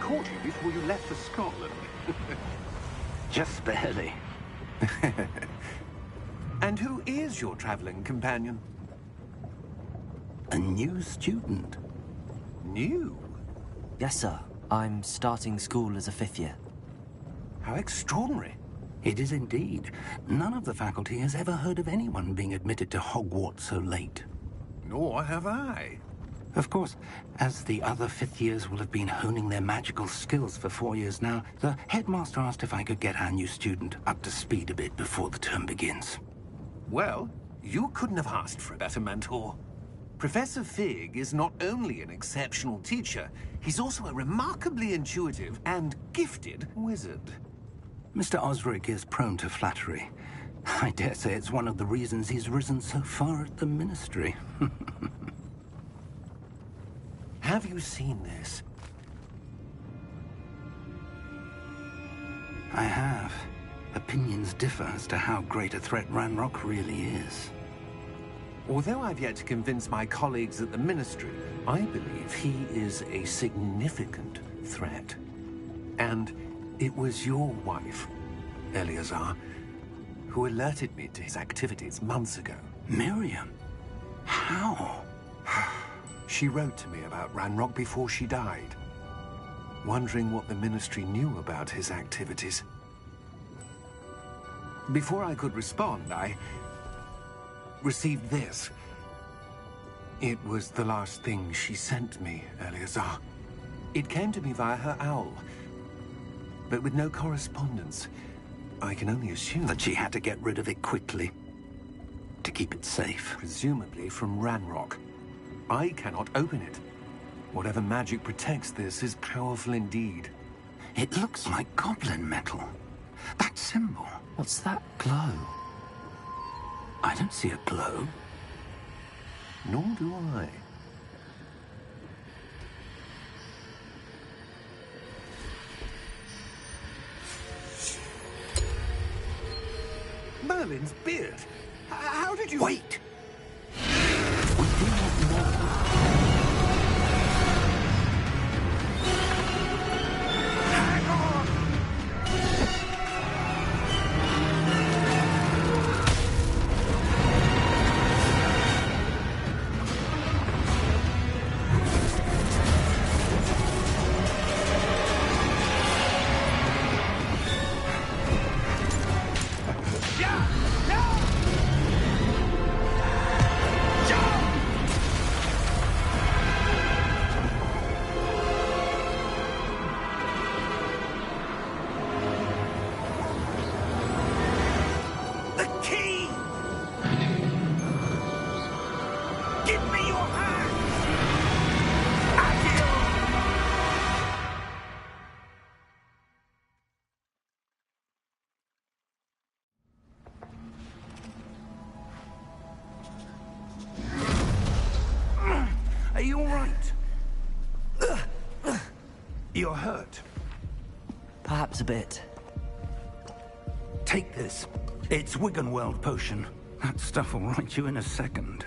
caught you before you left for Scotland. Just barely. And who is your traveling companion? A new student. New? Yes, sir. I'm starting school as a 5th year. How extraordinary. It is indeed. None of the faculty has ever heard of anyone being admitted to Hogwarts so late. Nor have I. Of course, as the other 5th years will have been honing their magical skills for 4 years now, the headmaster asked if I could get our new student up to speed a bit before the term begins. Well, you couldn't have asked for a better mentor. Professor Fig is not only an exceptional teacher, he's also a remarkably intuitive and gifted wizard. Mr. Osric is prone to flattery. I dare say it's one of the reasons he's risen so far at the Ministry. Have you seen this? I have. Opinions differ as to how great a threat Ranrock really is. Although I've yet to convince my colleagues at the Ministry, I believe he is a significant threat. And it was your wife, Eleazar, who alerted me to his activities months ago. Miriam? How? She wrote to me about Ranrock before she died, wondering what the Ministry knew about his activities. Before I could respond, I received this. It was the last thing she sent me, Eleazar. It came to me via her owl, but with no correspondence. I can only assume that she had to get rid of it quickly, to keep it safe. Presumably from Ranrock. I cannot open it. Whatever magic protects this is powerful indeed. It looks like goblin metal. That symbol. What's that glow? I don't see a glow. Nor do I. Merlin's beard. How did you... Wait! We do not know. Hang on! Are you all right? You're hurt. Perhaps a bit. Take this. It's Wiggenweld potion. That stuff will right you in a second.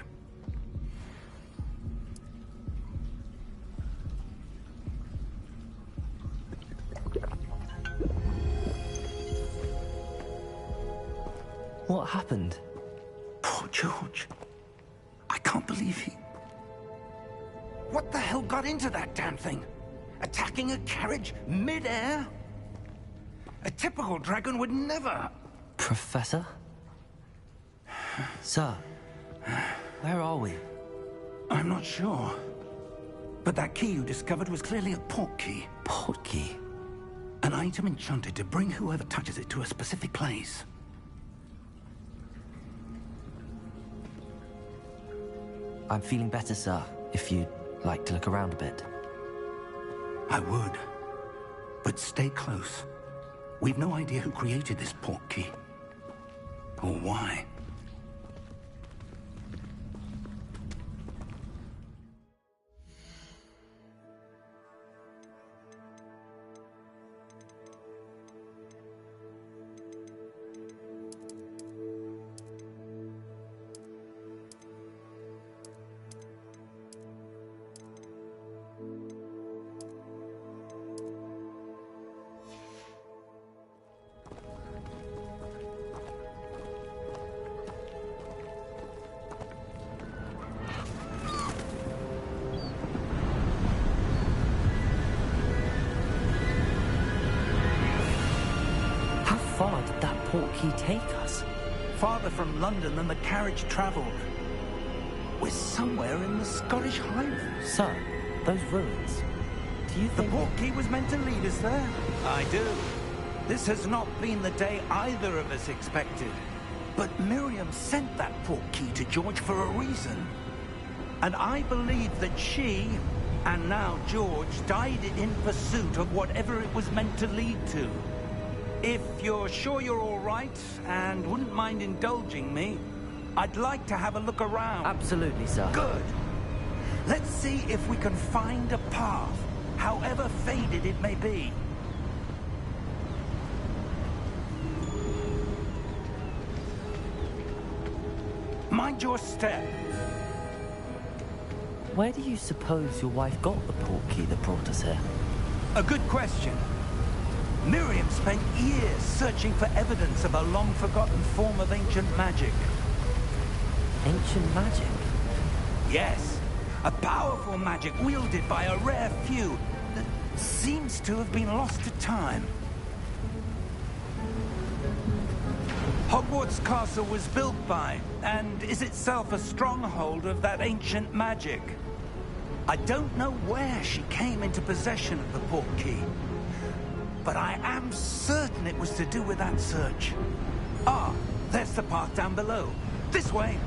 What happened? Poor George. I can't believe he... What the hell got into that damn thing? Attacking a carriage mid-air? A typical dragon would never... Professor? Sir, where are we? I'm not sure. But that key you discovered was clearly a port key. Port key? An item enchanted to bring whoever touches it to a specific place. I'm feeling better, sir, if you'd like to look around a bit. I would. But stay close. We've no idea who created this port key. Or why. portkey take us? Farther from London than the carriage travelled. We're somewhere in the Scottish Highlands. Sir, those ruins. Do you The think... portkey was meant to lead us there? I do. This has not been the day either of us expected. But Miriam sent that portkey to George for a reason. And I believe that she, and now George, died in pursuit of whatever it was meant to lead to. If you're sure you're all right, and wouldn't mind indulging me, I'd like to have a look around. Absolutely, sir. Good. Let's see if we can find a path, however faded it may be. Mind your step. Where do you suppose your wife got the portkey that brought us here? A good question. Miriam spent years searching for evidence of a long-forgotten form of ancient magic. Ancient magic? Yes, a powerful magic wielded by a rare few that seems to have been lost to time. Hogwarts Castle was built by, and is itself a stronghold of that ancient magic. I don't know where she came into possession of the portkey, but I am certain it was to do with that search. Ah, there's the path down below. This way.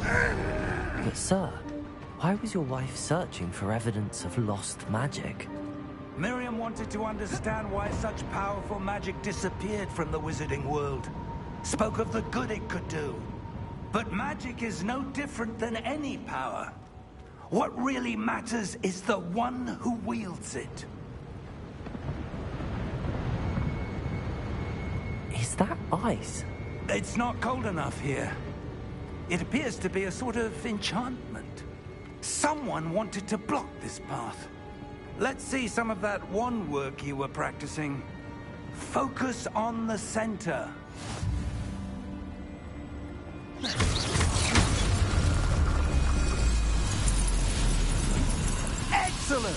But sir, why was your wife searching for evidence of lost magic? Miriam wanted to understand why such powerful magic disappeared from the wizarding world. Spoke of the good it could do. But magic is no different than any power. What really matters is the one who wields it. Is that ice? It's not cold enough here. It appears to be a sort of enchantment. Someone wanted to block this path. Let's see some of that wand work you were practicing. Focus on the center. Excellent!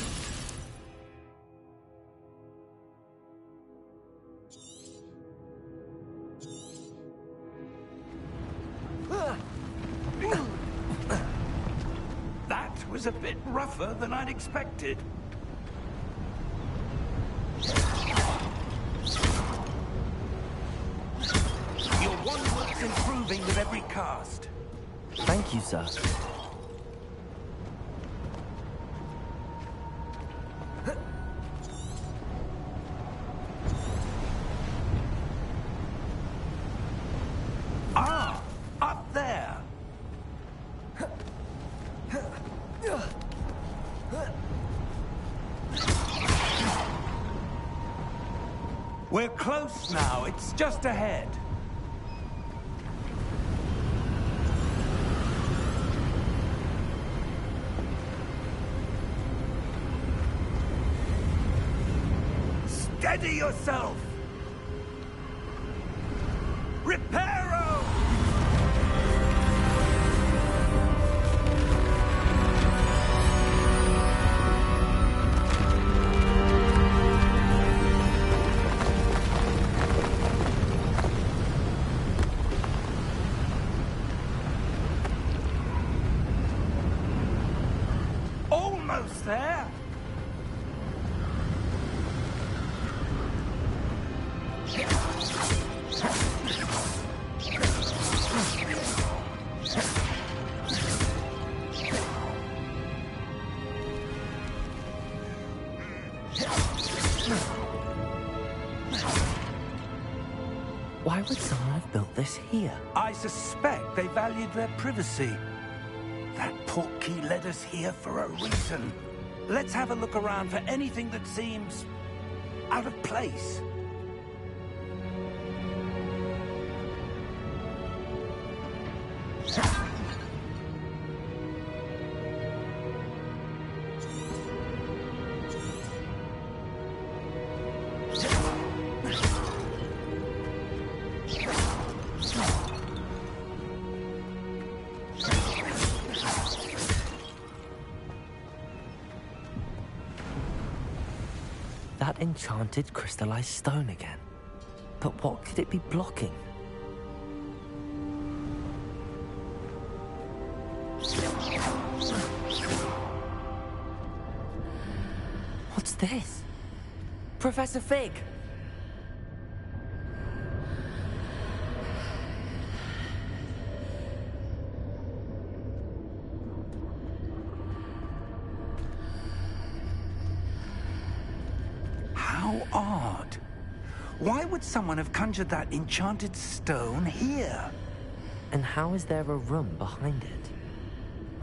That was a bit rougher than I'd expected. Your wand work's improving with every cast. Thank you, sir. Ah, up there. We're close now. It's just ahead. Steady yourself! Reparo! Almost there! Why would someone have built this here? I suspect they valued their privacy. That portkey led us here for a reason. Let's have a look around for anything that seems out of place. That enchanted crystallized stone again. But what could it be blocking? What's this? Professor Fig! How odd. Why would someone have conjured that enchanted stone here? And how is there a room behind it?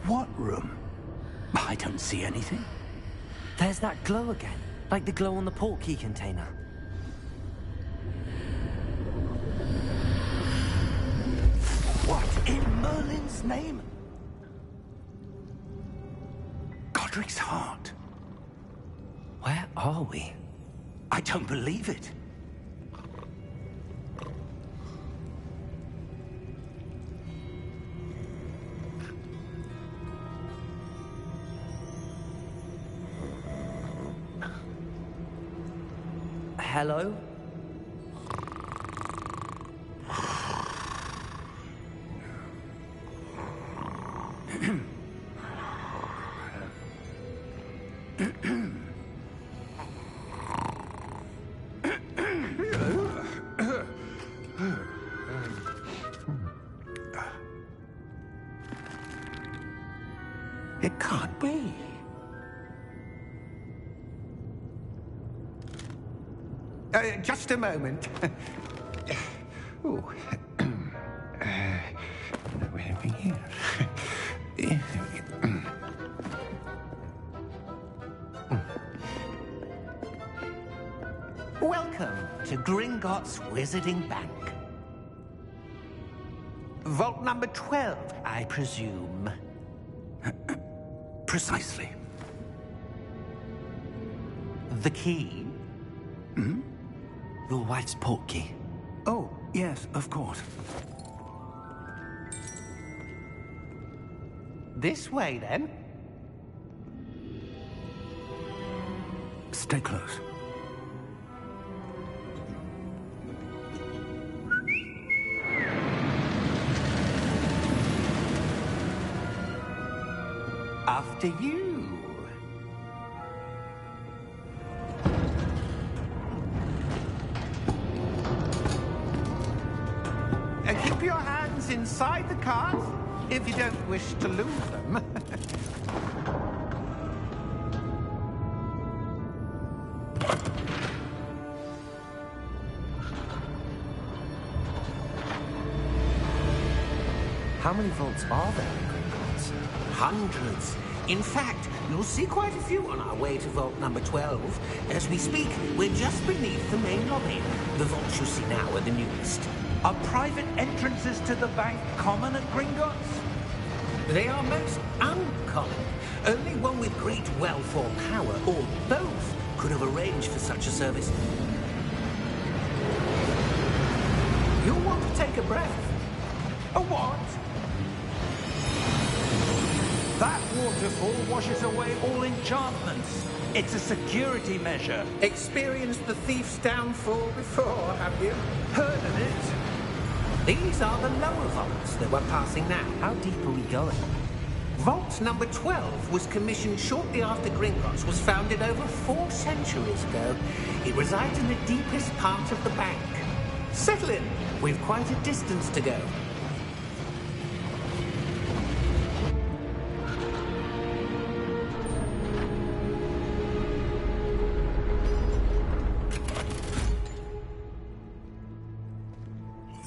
What room? I don't see anything. There's that glow again, like the glow on the portkey container. What in Merlin's name? Godric's heart. Where are we? I don't believe it. Hello? It can't be. Just a moment. Oh. Anything here? Welcome to Gringotts Wizarding Bank. Vault number 12, I presume. Precisely. The key? Hmm? Your wife's portkey. Oh, yes, of course. This way, then. Stay close. After you. Keep your hands inside the cart if you don't wish to lose them. How many vaults are there in Gringotts? Hundreds. In fact, you'll see quite a few on our way to vault number 12. As we speak, we're just beneath the main lobby. The vaults you see now are the newest. Are private entrances to the bank common at Gringotts? They are most uncommon. Only one with great wealth or power, or both, could have arranged for such a service. You'll want to take a breath. A what? That waterfall washes away all enchantments. It's a security measure. Experienced the thief's downfall before, have you? Heard of it? These are the lower vaults that we're passing now. How deep are we going? Vault number 12 was commissioned shortly after Gringotts was founded over 4 centuries ago. It resides in the deepest part of the bank. Settle in. We've quite a distance to go.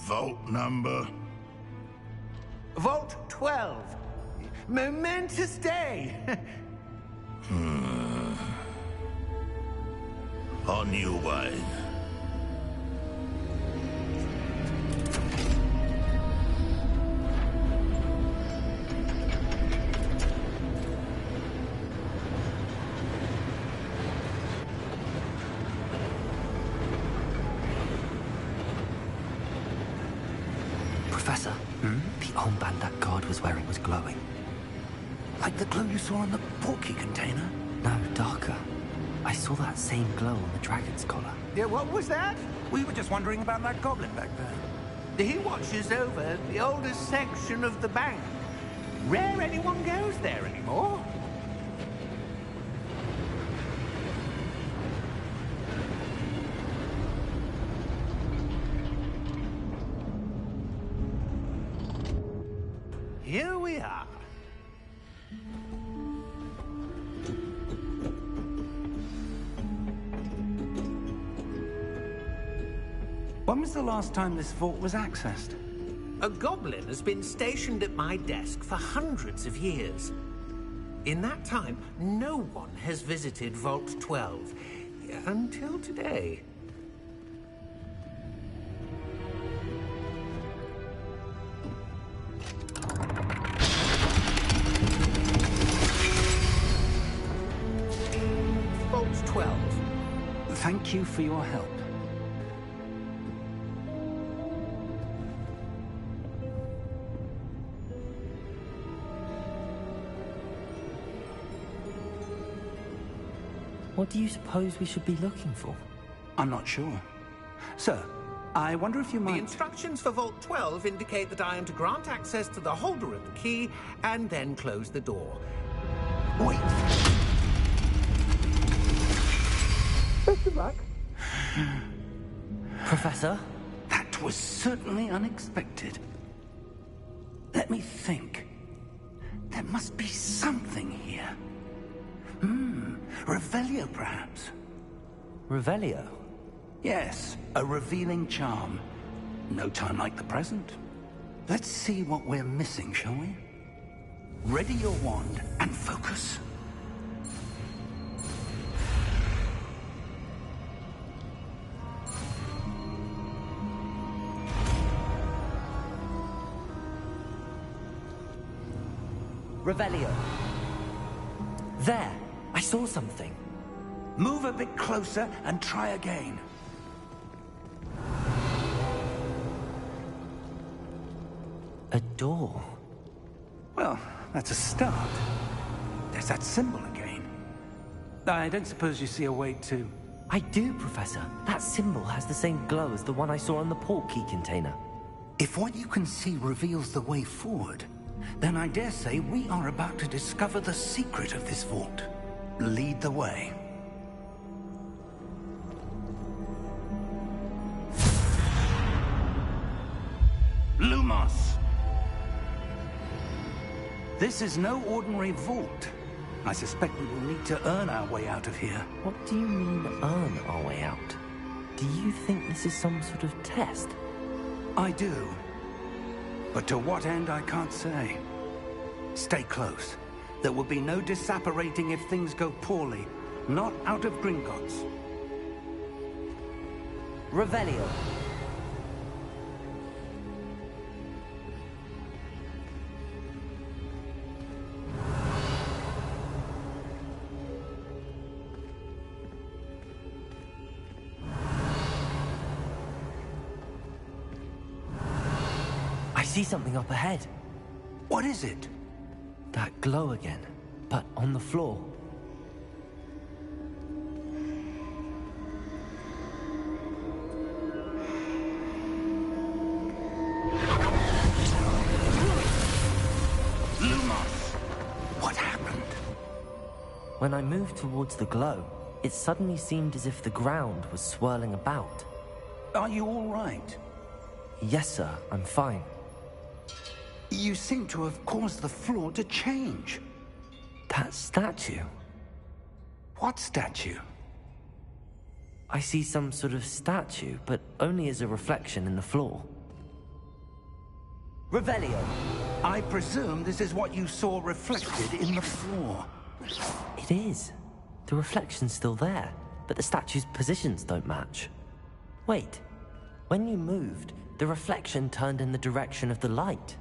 Vault number? Vault 12. Momentous day. On your way. Professor, the armband that guard was wearing was glowing. Like the glow you saw in the portkey container? No, darker. I saw that same glow on the dragon's collar. Yeah, what was that? We were just wondering about that goblin back there. He watches over the oldest section of the bank. Rare anyone goes there anymore. Here we are. When was the last time this vault was accessed? A goblin has been stationed at my desk for hundreds of years. In that time, no one has visited Vault 12 until today. Vault 12. Thank you for your help. What do you suppose we should be looking for? I'm not sure. Sir, I wonder if you The might... instructions for Vault 12 indicate that I am to grant access to the holder of the key and then close the door. Wait! Best of luck. Professor? That was certainly unexpected. Let me think. There must be something here. Revelio, perhaps? Revelio? Yes, a revealing charm. No time like the present. Let's see what we're missing, shall we? Ready your wand and focus. Revelio. There! I saw something. Move a bit closer and try again. A door. Well, that's a start. There's that symbol again. I don't suppose you see a way to... I do, Professor. That symbol has the same glow as the one I saw on the port key container. If what you can see reveals the way forward, then I dare say we are about to discover the secret of this vault. Lead the way. Lumos! This is no ordinary vault. I suspect we will need to earn our way out of here. What do you mean, earn our way out? Do you think this is some sort of test? I do. But to what end, I can't say. Stay close. There will be no disapparating if things go poorly. Not out of Gringotts. Revelio. I see something up ahead. What is it? That glow again, but on the floor. Lumos! What happened? When I moved towards the glow, it suddenly seemed as if the ground was swirling about. Are you all right? Yes, sir, I'm fine. You seem to have caused the floor to change. That statue. What statue? I see some sort of statue, but only as a reflection in the floor. Revelio. I presume this is what you saw reflected in the floor. It is. The reflection's still there, but the statue's positions don't match. Wait. When you moved, the reflection turned in the direction of the light.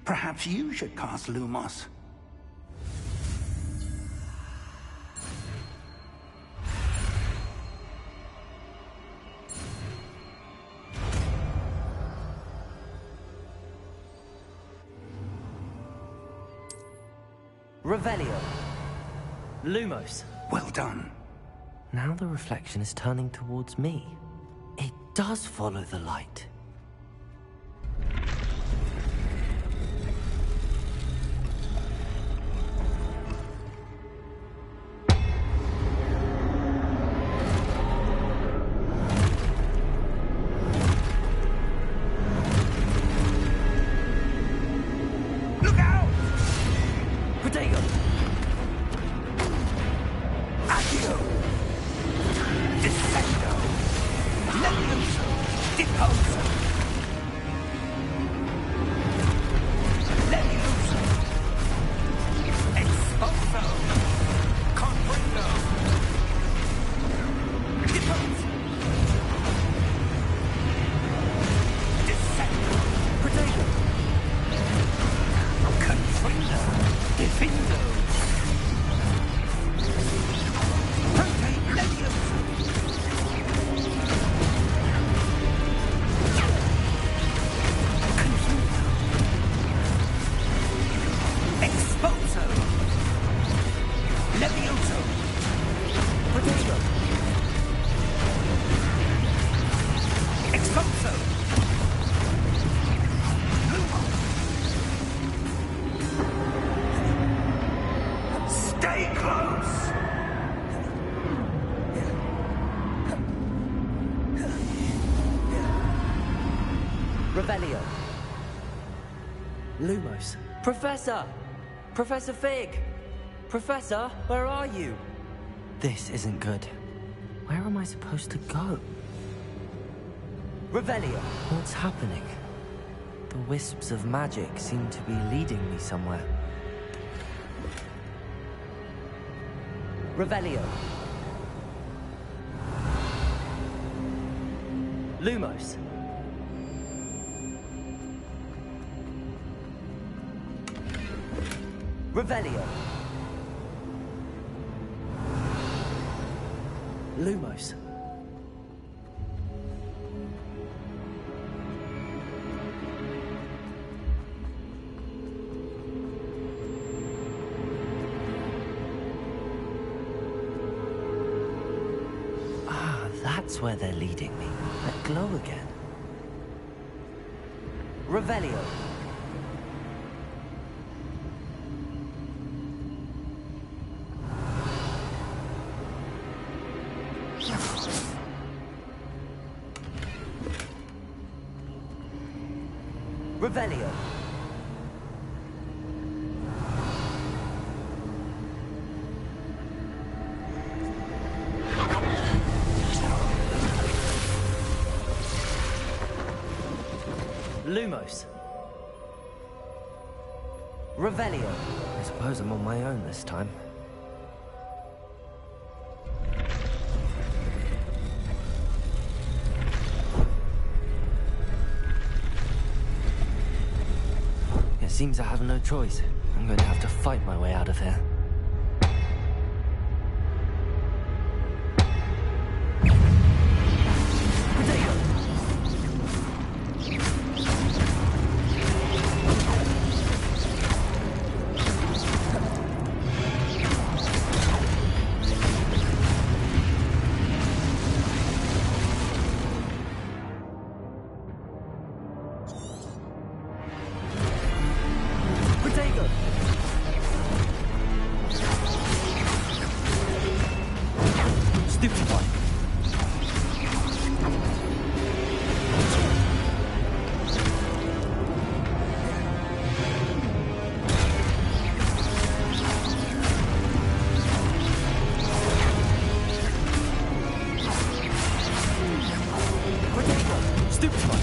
Perhaps you should cast Lumos. Revelio. Lumos. Well done. Now the reflection is turning towards me. It does follow the light. Look out! Protego! Accio! Dissecto! Levioso! Deposo! Levioso! Exposo! Comprendo! Deposo! Dissecto! Protego! Confrindo! Defindo! Prote Levioso! Exposo! Levioso! Protego! Exposo! Stay close! Revelio. Lumos. Professor! Professor Fig! Professor, where are you? This isn't good. Where am I supposed to go? Revelio. What's happening? The wisps of magic seem to be leading me somewhere. Revelio. Lumos. Revelio. Lumos. Ah, that's where they're leading me. That glow again. Revelio. Revelio. Lumos. Revelio. I suppose I'm on my own this time. It seems I have no choice. I'm going to have to fight my way out of here. Stupid one. Stupid one.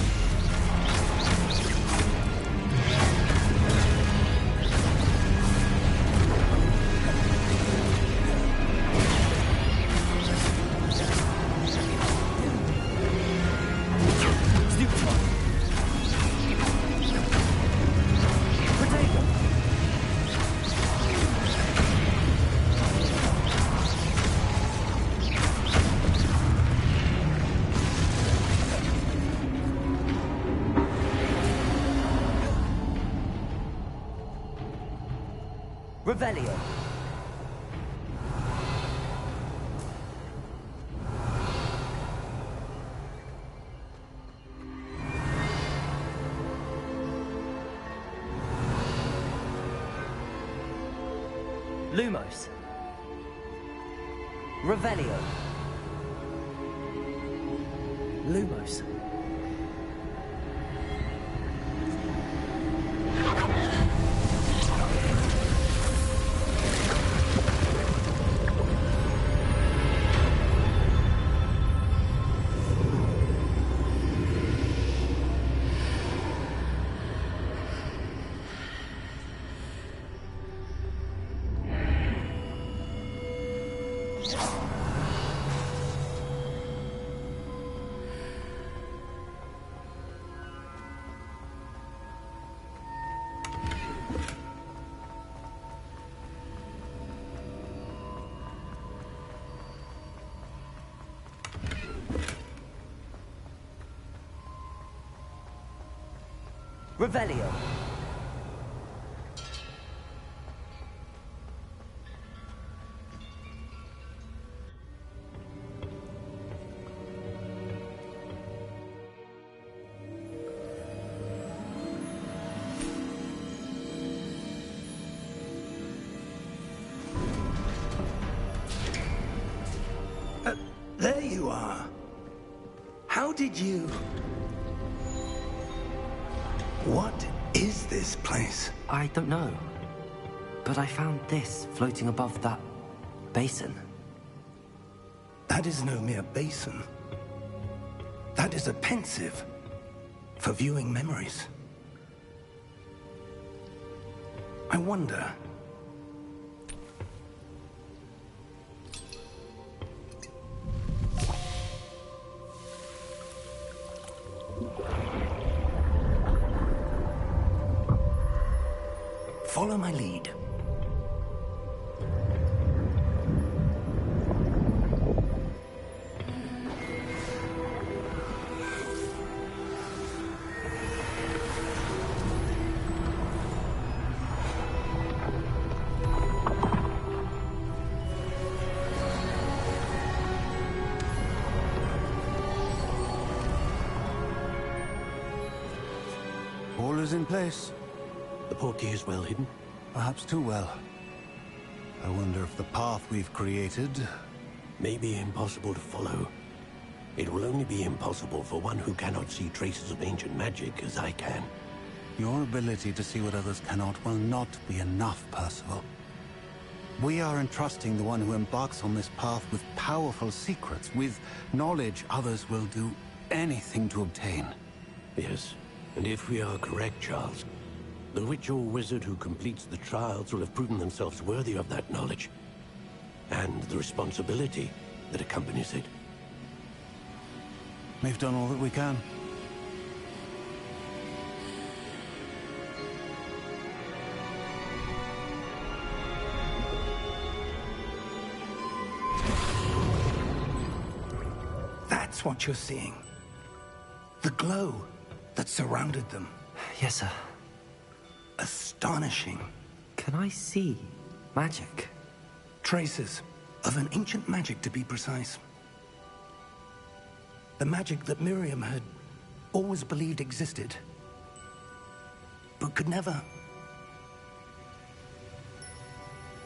Revelio. Lumos. Revelio. Lumos. Revelio. There you are. How did you... What is this place? I don't know. But I found this floating above that basin. That is no mere basin. That is a pensive for viewing memories. I wonder... Follow my lead. All is in place. The portkey is well hidden? Perhaps too well. I wonder if the path we've created... May be impossible to follow. It will only be impossible for one who cannot see traces of ancient magic as I can. Your ability to see what others cannot will not be enough, Percival. We are entrusting the one who embarks on this path with powerful secrets, with knowledge others will do anything to obtain. Yes, and if we are correct, Charles, the witch or wizard who completes the trials will have proven themselves worthy of that knowledge, and the responsibility that accompanies it. We've done all that we can. That's what you're seeing. The glow that surrounded them. Yes, sir. Astonishing. Can I see magic? Traces of an ancient magic, to be precise. The magic that Miriam had always believed existed, but could never.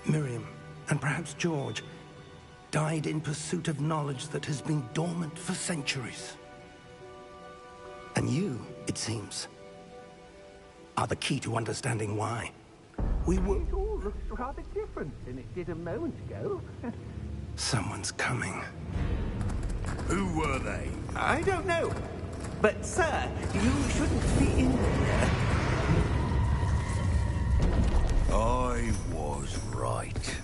Miriam, and perhaps George, died in pursuit of knowledge that has been dormant for centuries. And you, it seems, are the key to understanding why. We were... It all looks rather different than it did a moment ago. Someone's coming. Who were they? I don't know. But, sir, you shouldn't be in there. I was right.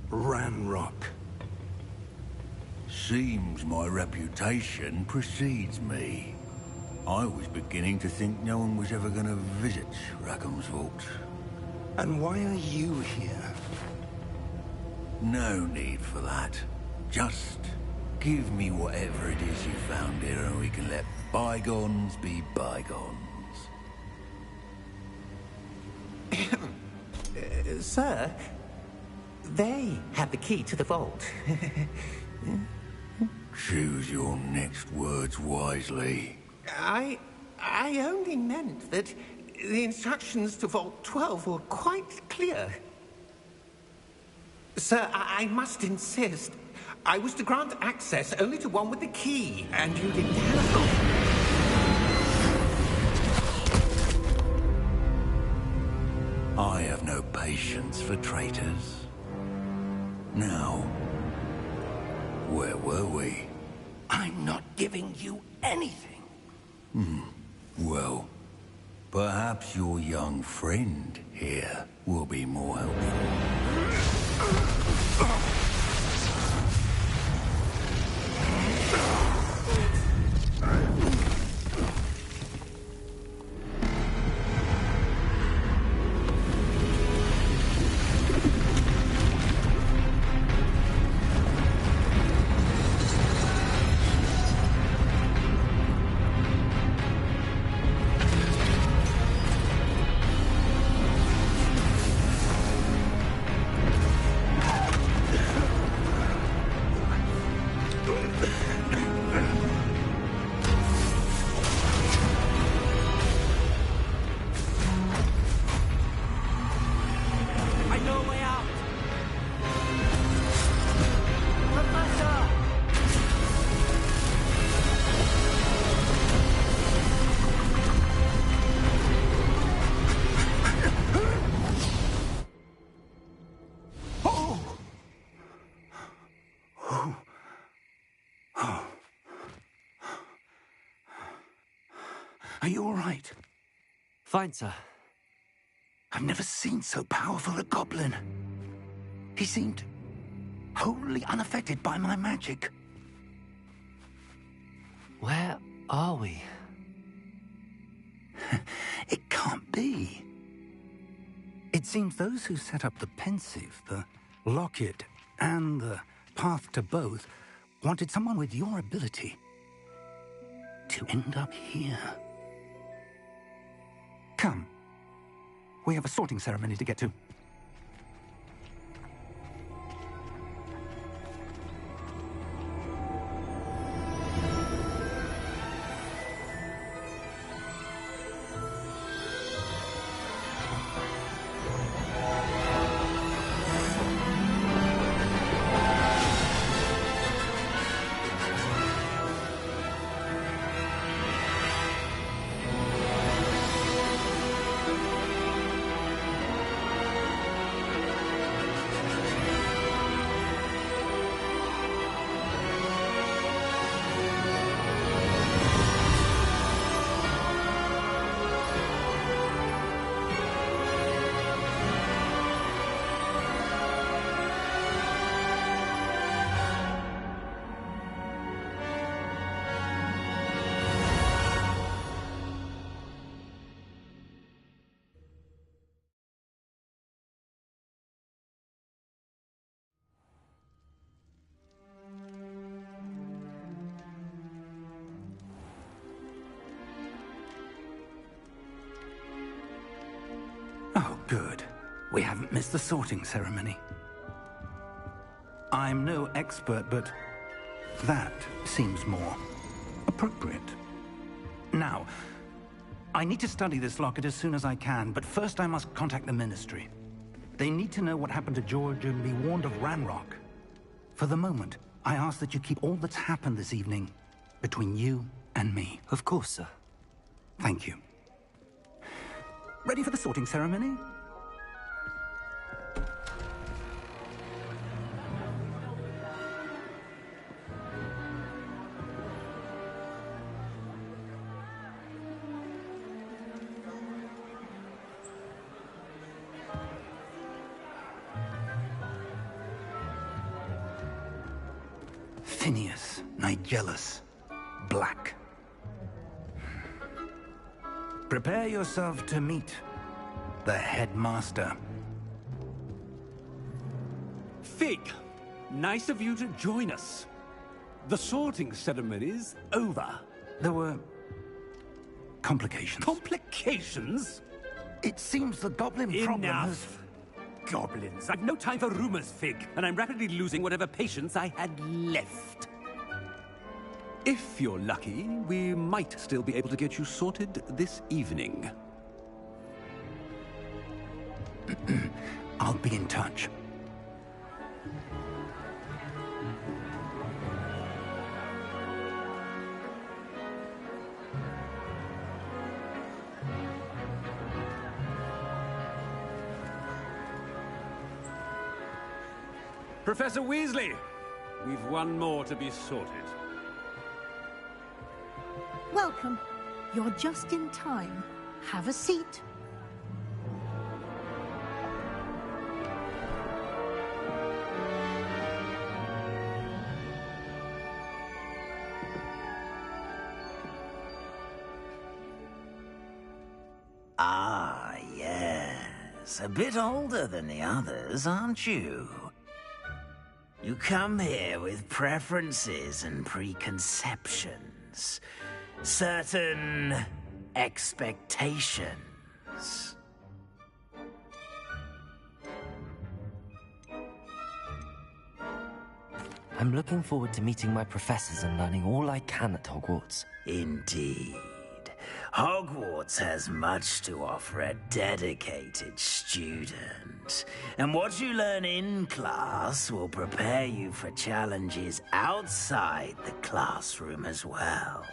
Ranrock. Seems my reputation precedes me. I was beginning to think no one was ever going to visit Rackham's Vault. And why are you here? No need for that. Just give me whatever it is you found here and we can let bygones be bygones. Sir, they have the key to the vault. Choose your next words wisely. I only meant that the instructions to Vault 12 were quite clear. Sir, I must insist. I was to grant access only to one with the key, and you didn't have. I have no patience for traitors. Now, where were we? I'm not giving you anything. Well, perhaps your young friend here will be more helpful. Are you all right? Fine, sir. I've never seen so powerful a goblin. He seemed wholly unaffected by my magic. Where are we? It can't be. It seems those who set up the pensive, the locket, and the path to both wanted someone with your ability to end up here. Come. We have a sorting ceremony to get to. Oh, good. We haven't missed the sorting ceremony. I'm no expert, but that seems more appropriate. Now, I need to study this locket as soon as I can, but first I must contact the Ministry. They need to know what happened to George and be warned of Ranrock. For the moment, I ask that you keep all that's happened this evening between you and me. Of course, sir. Thank you. Ready for the sorting ceremony? Phineas, Nigellus, Black. Prepare yourself to meet the headmaster. Fig, nice of you to join us. The sorting ceremony's over. There were complications. Complications? It seems the goblin problem has... Enough. Goblins. I've no time for rumors, Fig, and I'm rapidly losing whatever patience I had left. If you're lucky, we might still be able to get you sorted this evening. I'll be in touch. Professor Weasley, we've one more to be sorted. Welcome. You're just in time. Have a seat. Ah, yes. A bit older than the others, aren't you? You come here with preferences and preconceptions. Certain expectations. I'm looking forward to meeting my professors and learning all I can at Hogwarts. Indeed. Hogwarts has much to offer a dedicated student. And what you learn in class will prepare you for challenges outside the classroom as well.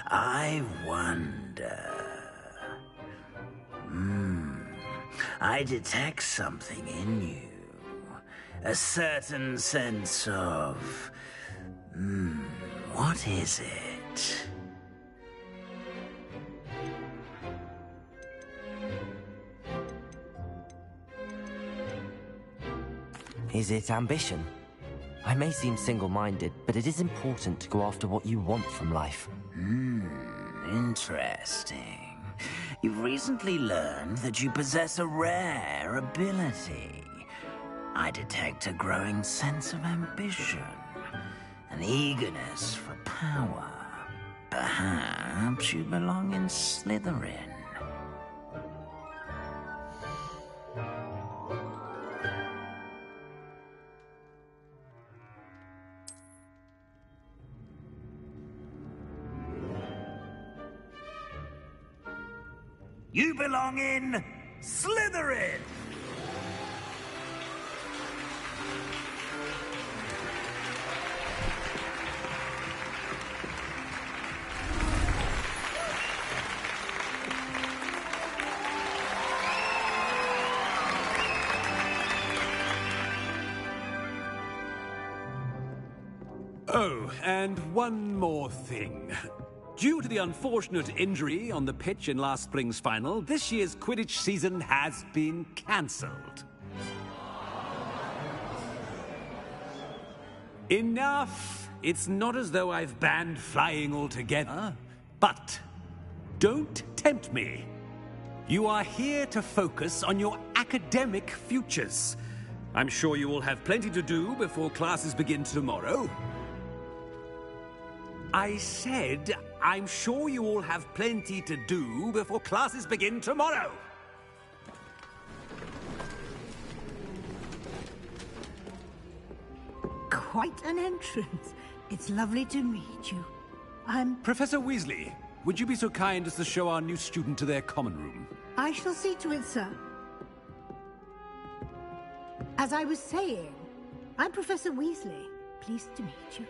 I wonder... I detect something in you. A certain sense of... what is it? Is it ambition? I may seem single-minded, but it is important to go after what you want from life. Interesting. You've recently learned that you possess a rare ability. I detect a growing sense of ambition, an eagerness for power. Perhaps you belong in Slytherin. You belong in Slytherin! Oh, and one more thing. Due to the unfortunate injury on the pitch in last spring's final, this year's Quidditch season has been cancelled. Enough! It's not as though I've banned flying altogether. But don't tempt me. You are here to focus on your academic futures. I'm sure you will have plenty to do before classes begin tomorrow. I said, I'm sure you all have plenty to do before classes begin tomorrow. Quite an entrance. It's lovely to meet you. I'm... Professor Weasley, would you be so kind as to show our new student to their common room? I shall see to it, sir. As I was saying, I'm Professor Weasley. Pleased to meet you.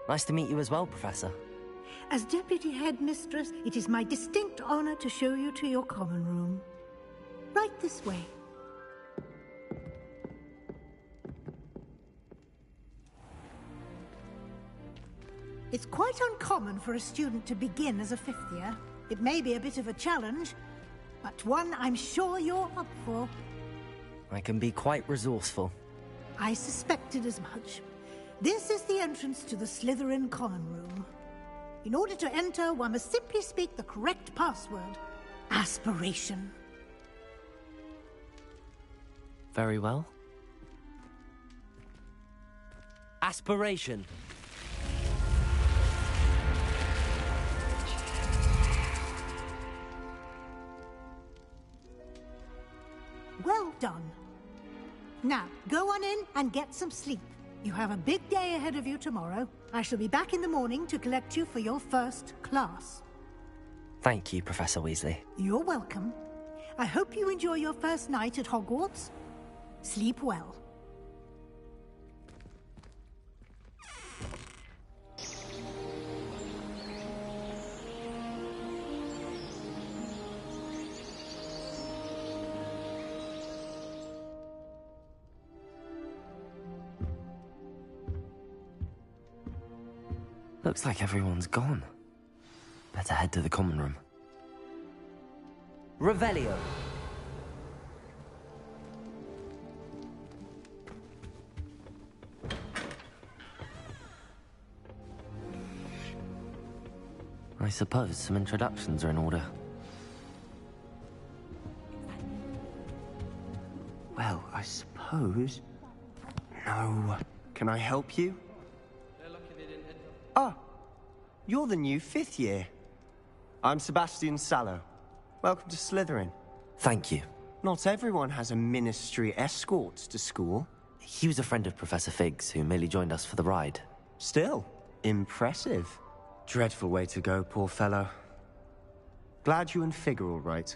Nice to meet you as well, Professor. As Deputy Headmistress, it is my distinct honor to show you to your common room. Right this way. It's quite uncommon for a student to begin as a fifth year. It may be a bit of a challenge, but one I'm sure you're up for. I can be quite resourceful. I suspected as much. This is the entrance to the Slytherin common room. In order to enter, one must simply speak the correct password. Aspiration. Very well. Aspiration. Well done. Now, go on in and get some sleep. You have a big day ahead of you tomorrow. I shall be back in the morning to collect you for your first class. Thank you, Professor Weasley. You're welcome. I hope you enjoy your first night at Hogwarts. Sleep well. Looks like everyone's gone. Better head to the common room. Revelio. I suppose some introductions are in order. Well, I suppose... No. Can I help you? Ah, you're the new 5th year. I'm Sebastian Sallow. Welcome to Slytherin. Thank you. Not everyone has a ministry escort to school. He was a friend of Professor Fig's who merely joined us for the ride. Still, impressive. Dreadful way to go, poor fellow. Glad you and Fig are all right.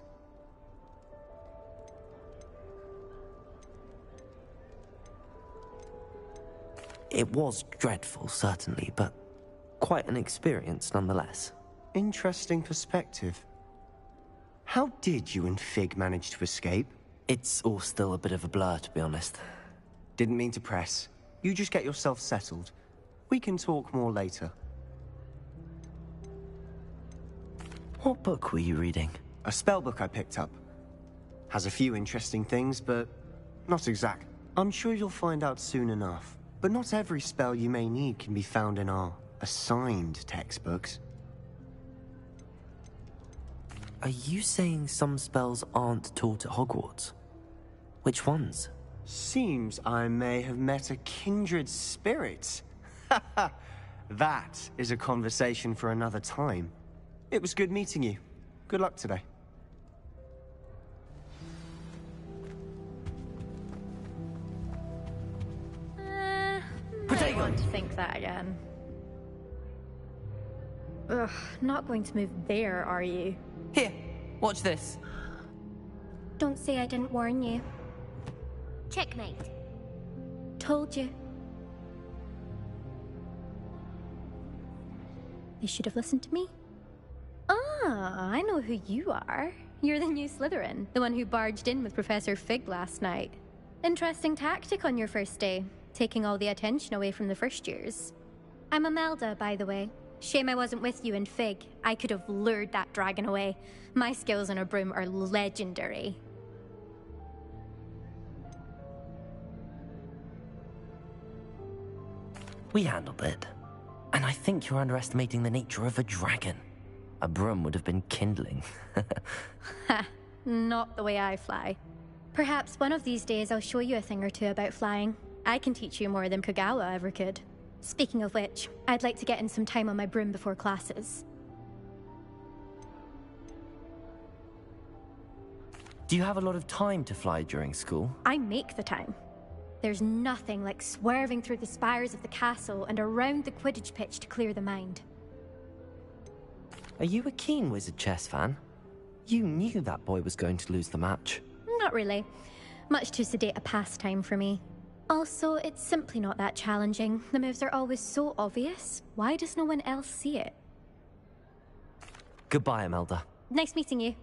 It was dreadful, certainly, but quite an experience nonetheless. Interesting perspective. How did you and Fig manage to escape? It's all still a bit of a blur, to be honest. Didn't mean to press. You just get yourself settled. We can talk more later. What book were you reading? A spell book I picked up. Has a few interesting things, but not exact. I'm sure you'll find out soon enough. But not every spell you may need can be found in our assigned textbooks. Are you saying some spells aren't taught at Hogwarts? Which ones? Seems I may have met a kindred spirit. That is a conversation for another time. It was good meeting you. Good luck today. I want to think that again. Ugh, not going to move there, are you? Here, watch this. Don't say I didn't warn you. Checkmate. Told you. They should have listened to me. Ah, I know who you are. You're the new Slytherin, the one who barged in with Professor Fig last night. Interesting tactic on your first day, taking all the attention away from the first years. I'm Imelda, by the way. Shame I wasn't with you and Fig. I could have lured that dragon away. My skills on a broom are legendary. We handled it. And I think you're underestimating the nature of a dragon. A broom would have been kindling. Ha, not the way I fly. Perhaps one of these days I'll show you a thing or two about flying. I can teach you more than Kagawa ever could. Speaking of which, I'd like to get in some time on my broom before classes. Do you have a lot of time to fly during school? I make the time. There's nothing like swerving through the spires of the castle and around the Quidditch pitch to clear the mind. Are you a keen Wizard chess fan? You knew that boy was going to lose the match. Not really. Much too sedate a pastime for me. Also, it's simply not that challenging. The moves are always so obvious. Why does no one else see it? Goodbye, Imelda. Nice meeting you.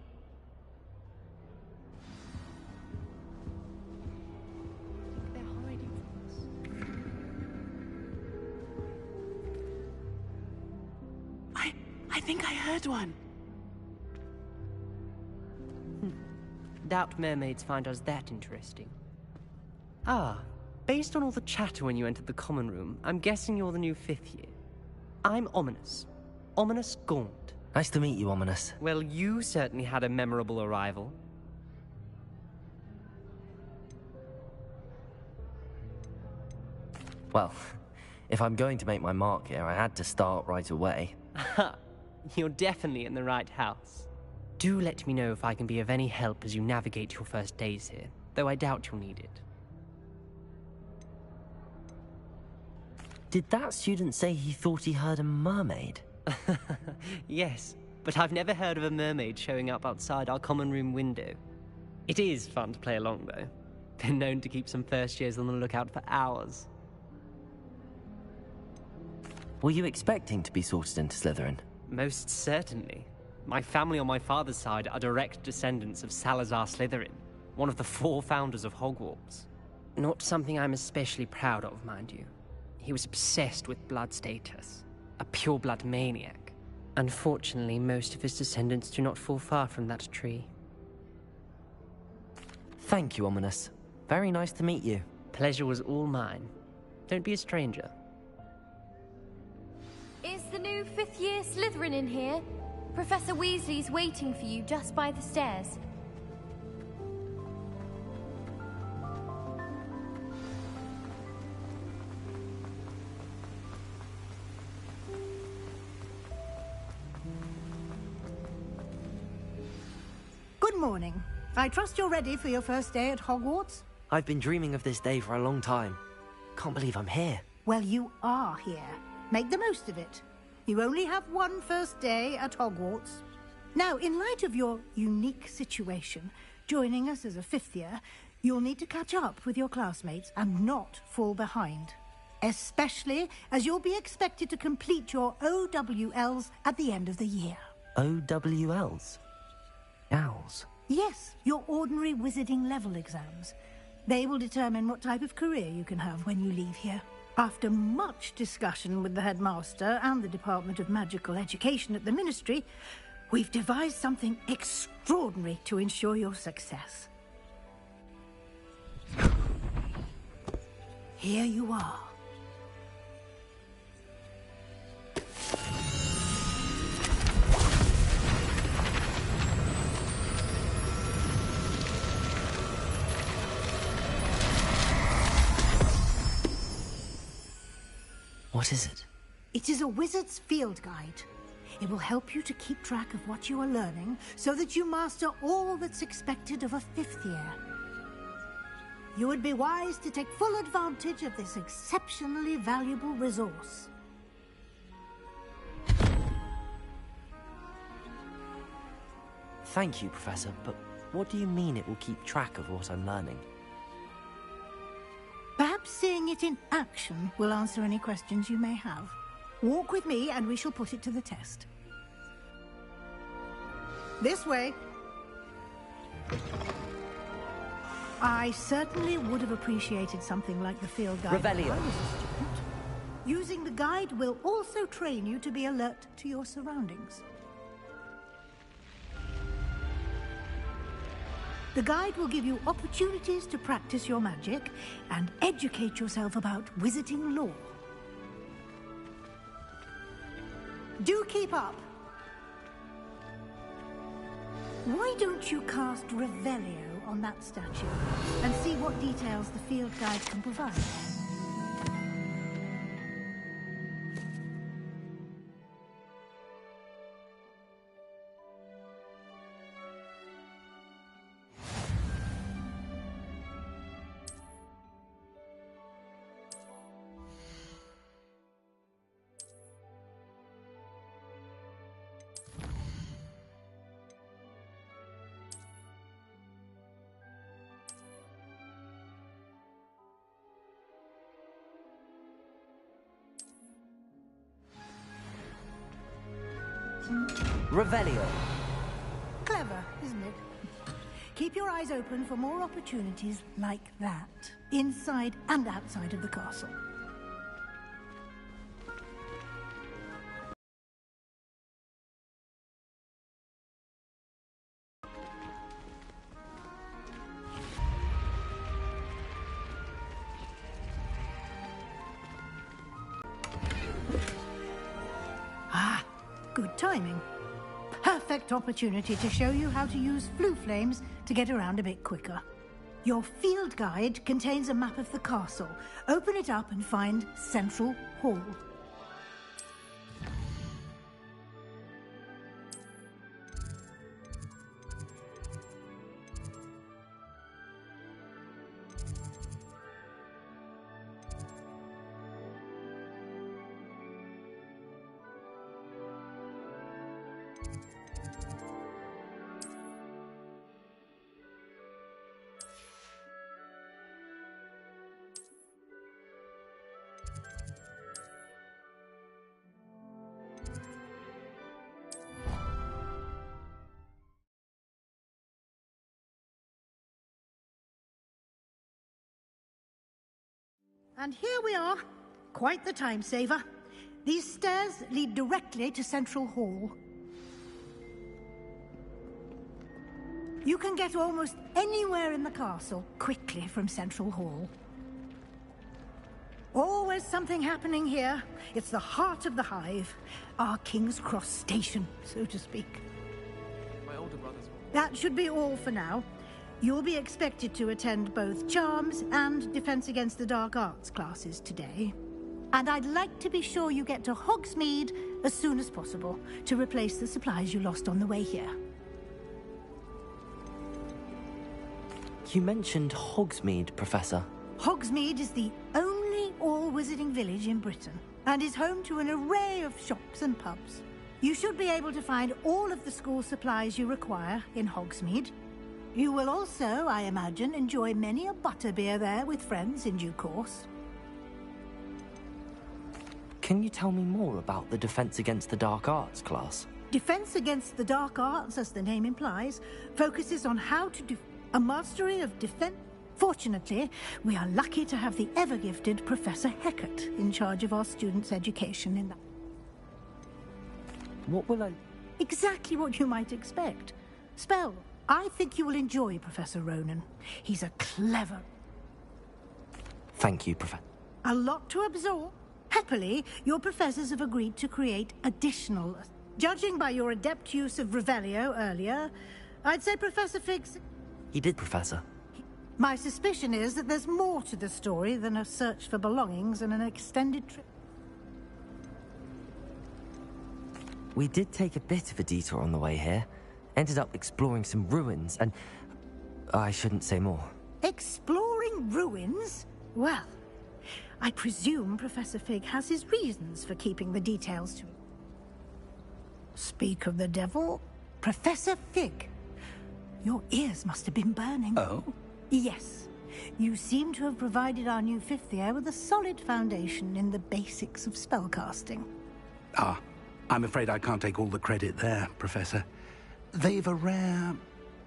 I think I heard one. Doubt mermaids find us that interesting. Ah, based on all the chatter when you entered the common room, I'm guessing you're the new 5th year. I'm Ominous. Ominous Gaunt. Nice to meet you, Ominous. Well, you certainly had a memorable arrival. Well, if I'm going to make my mark here, I had to start right away. Ha! You're definitely in the right house. Do let me know if I can be of any help as you navigate your first days here, though I doubt you'll need it. Did that student say he thought he heard a mermaid? Yes, but I've never heard of a mermaid showing up outside our common room window. It is fun to play along, though. Been known to keep some first years on the lookout for hours. Were you expecting to be sorted into Slytherin? Most certainly. My family on my father's side are direct descendants of Salazar Slytherin, one of the 4 founders of Hogwarts. Not something I'm especially proud of, mind you. He was obsessed with blood status, a pure-blood maniac. Unfortunately, most of his descendants do not fall far from that tree. Thank you, Ominous. Very nice to meet you. Pleasure was all mine. Don't be a stranger. Is the new 5th year Slytherin in here? Professor Weasley's waiting for you just by the stairs. Good morning. I trust you're ready for your first day at Hogwarts? I've been dreaming of this day for a long time. Can't believe I'm here. Well, you are here. Make the most of it. You only have one first day at Hogwarts. Now, in light of your unique situation, joining us as a 5th year, you'll need to catch up with your classmates and not fall behind. Especially as you'll be expected to complete your OWLs at the end of the year. OWLs? Owls? Yes, your ordinary wizarding level exams. They will determine what type of career you can have when you leave here. After much discussion with the headmaster and the Department of Magical Education at the Ministry, we've devised something extraordinary to ensure your success. Here you are. What is it? It is a wizard's field guide. It will help you to keep track of what you are learning so that you master all that's expected of a 5th year. You would be wise to take full advantage of this exceptionally valuable resource. Thank you, Professor, but what do you mean it will keep track of what I'm learning? Perhaps seeing it in action will answer any questions you may have. Walk with me and we shall put it to the test. This way. I certainly would have appreciated something like the field guide. Revelio. when I was a student. Using the guide will also train you to be alert to your surroundings. The guide will give you opportunities to practice your magic and educate yourself about wizarding lore. Do keep up. Why don't you cast Revelio on that statue and see what details the field guide can provide? Revelio. Clever, isn't it? Keep your eyes open for more opportunities like that, inside and outside of the castle. Ah, good timing. Perfect opportunity to show you how to use flue flames to get around a bit quicker. Your field guide contains a map of the castle. Open it up and find Central Hall. And here we are. Quite the time saver. These stairs lead directly to Central Hall. You can get almost anywhere in the castle quickly from Central Hall. Always something happening here. It's the heart of the Hive. Our King's Cross station, so to speak. My older brothers. That should be all for now. You'll be expected to attend both Charms and Defense Against the Dark Arts classes today. And I'd like to be sure you get to Hogsmeade as soon as possible to replace the supplies you lost on the way here. You mentioned Hogsmeade, Professor. Hogsmeade is the only all-wizarding village in Britain and is home to an array of shops and pubs. You should be able to find all of the school supplies you require in Hogsmeade. You will also, I imagine, enjoy many a butterbeer there with friends in due course. Can you tell me more about the Defense Against the Dark Arts class? Defense Against the Dark Arts, as the name implies, focuses on how to do a mastery of defense. Fortunately, we are lucky to have the ever-gifted Professor Hecat in charge of our students' education in that. What will I... Exactly what you might expect. Spell. I think you will enjoy Professor Ronan. He's a clever... Thank you, Professor. A lot to absorb. Happily, your professors have agreed to create additional... Judging by your adept use of Revelio earlier, I'd say Professor Fig's... He did, Professor. My suspicion is that there's more to the story than a search for belongings and an extended trip. We did take a bit of a detour on the way here. Ended up exploring some ruins and... I shouldn't say more. Exploring ruins? Well, I presume Professor Fig has his reasons for keeping the details to... Speak of the devil, Professor Fig. Your ears must have been burning. Oh? Yes. You seem to have provided our new fifth year with a solid foundation in the basics of spellcasting. Ah, I'm afraid I can't take all the credit there, Professor. They've a rare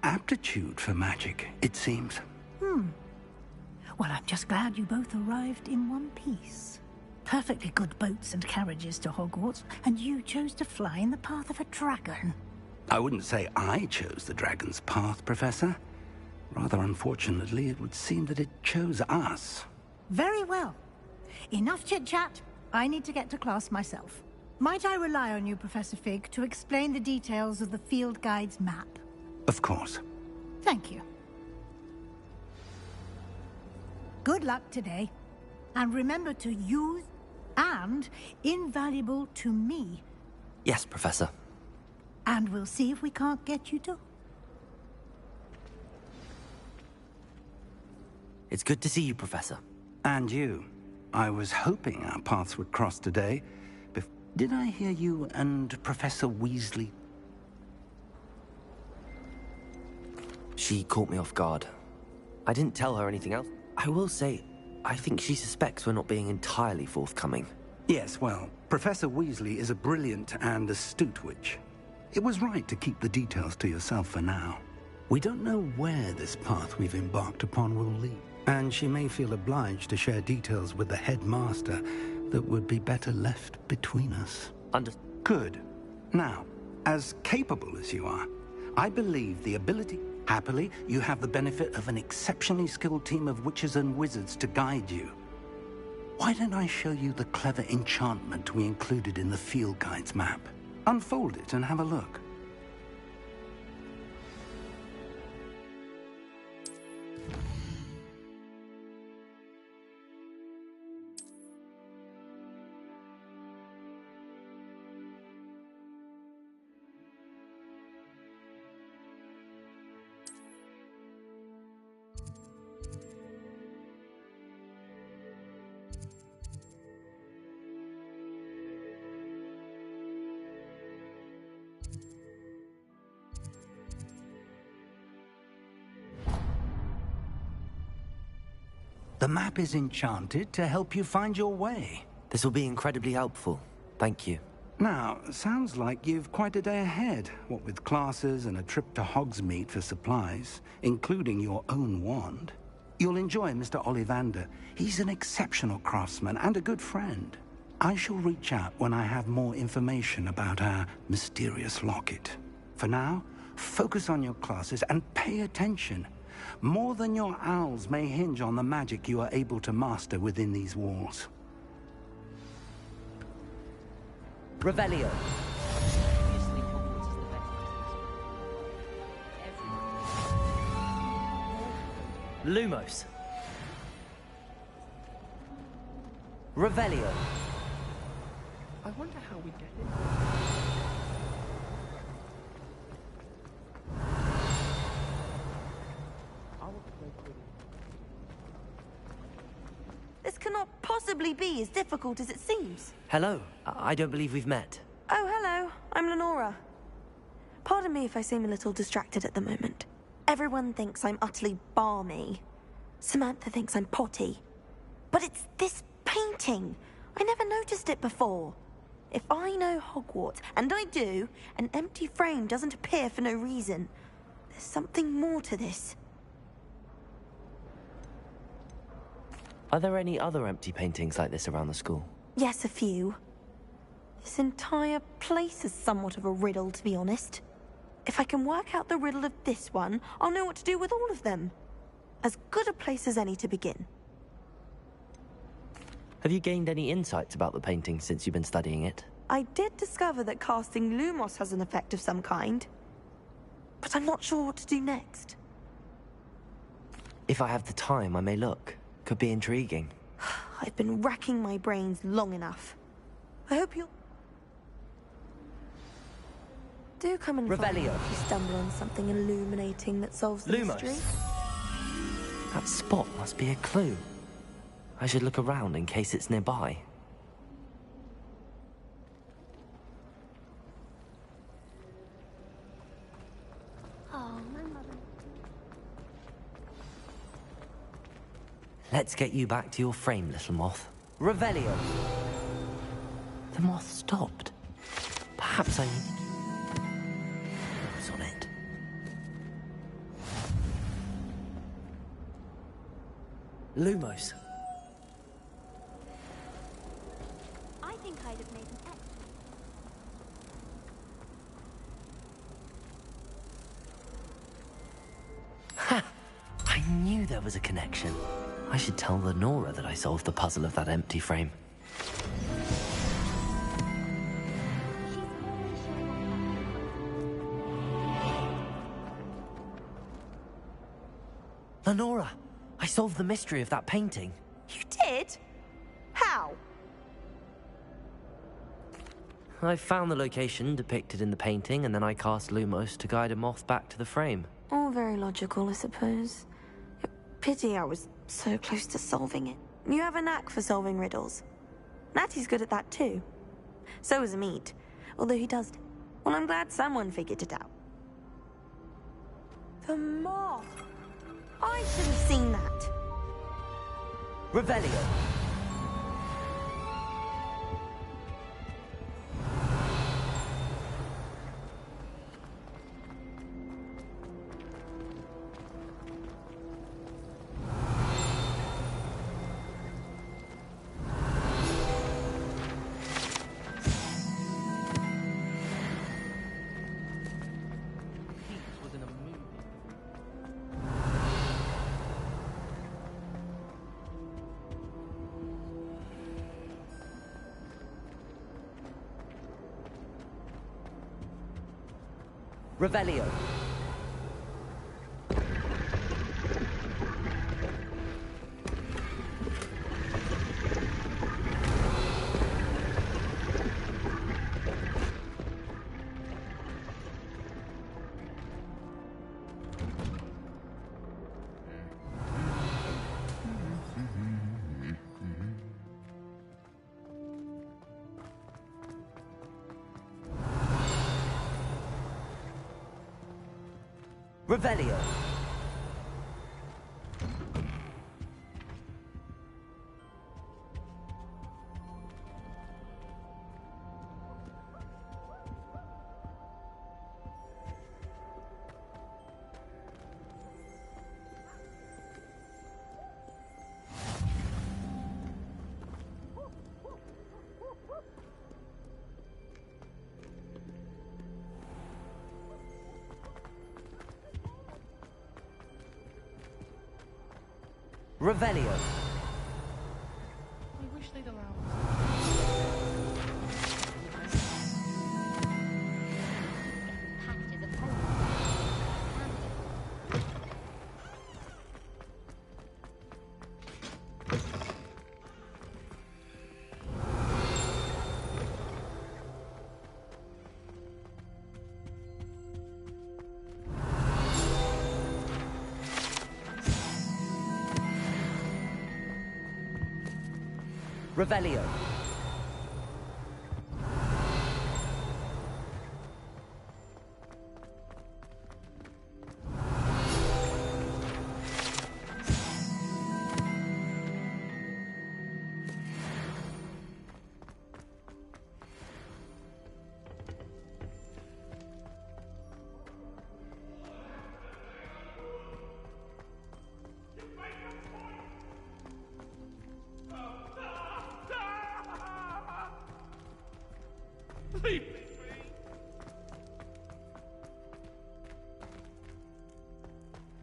aptitude for magic, it seems. Well, I'm just glad you both arrived in one piece. Perfectly good boats and carriages to Hogwarts, and you chose to fly in the path of a dragon. I wouldn't say I chose the dragon's path, Professor. Rather unfortunately, it would seem that it chose us. Very well. Enough chit-chat. I need to get to class myself. Might I rely on you, Professor Fig, to explain the details of the field guide's map? Of course. Thank you. Good luck today. And remember to use and invaluable to me. Yes, Professor. And we'll see if we can't get you to... It's good to see you, Professor. And you. I was hoping our paths would cross today. Did I hear you and Professor Weasley? She caught me off guard. I didn't tell her anything else. I will say, I think she suspects we're not being entirely forthcoming. Yes, well, Professor Weasley is a brilliant and astute witch. It was right to keep the details to yourself for now. We don't know where this path we've embarked upon will lead, and she may feel obliged to share details with the headmaster that would be better left between us. Good. Now, as capable as you are, I believe the ability... Happily, you have the benefit of an exceptionally skilled team of witches and wizards to guide you. Why don't I show you the clever enchantment we included in the field guide's map? Unfold it and have a look. The map is enchanted to help you find your way. This will be incredibly helpful. Thank you. Now, sounds like you've quite a day ahead, what with classes and a trip to Hogsmeade for supplies, including your own wand. You'll enjoy Mr. Ollivander. He's an exceptional craftsman and a good friend. I shall reach out when I have more information about our mysterious locket. For now, focus on your classes and pay attention. More than your owls may hinge on the magic you are able to master within these walls. Revelio. Lumos. Revelio. I wonder how we get in. This cannot possibly be as difficult as it seems. Hello. I don't believe we've met. Oh, hello. I'm Lenora. Pardon me if I seem a little distracted at the moment. Everyone thinks I'm utterly balmy. Samantha thinks I'm potty. But it's this painting. I never noticed it before. If I know Hogwarts, and I do, an empty frame doesn't appear for no reason. There's something more to this. Are there any other empty paintings like this around the school? Yes, a few. This entire place is somewhat of a riddle, to be honest. If I can work out the riddle of this one, I'll know what to do with all of them. As good a place as any to begin. Have you gained any insights about the painting since you've been studying it? I did discover that casting Lumos has an effect of some kind. But I'm not sure what to do next. If I have the time, I may look. Could be intriguing. I've been racking my brains long enough. I hope you'll... Do come and find me if you stumble on something illuminating that solves the mystery. That spot must be a clue. I should look around in case it's nearby. Oh, my mother. Let's get you back to your frame, little moth. Revelio! The moth stopped. Perhaps I need to keep focus on it. Lumos. I think I'd have made an X. Ha! I knew there was a connection. I should tell Lenora that I solved the puzzle of that empty frame. Lenora, I solved the mystery of that painting. You did? How? I found the location depicted in the painting, and then I cast Lumos to guide a moth back to the frame. All very logical, I suppose. Pity I was so close to solving it. You have a knack for solving riddles. Natty's good at that too. So is Amit, although he does... Well, I'm glad someone figured it out. The moth! I should have seen that. Revelio. Revelio. Revelio. Revelio. I wish they'd allow us. Revelio.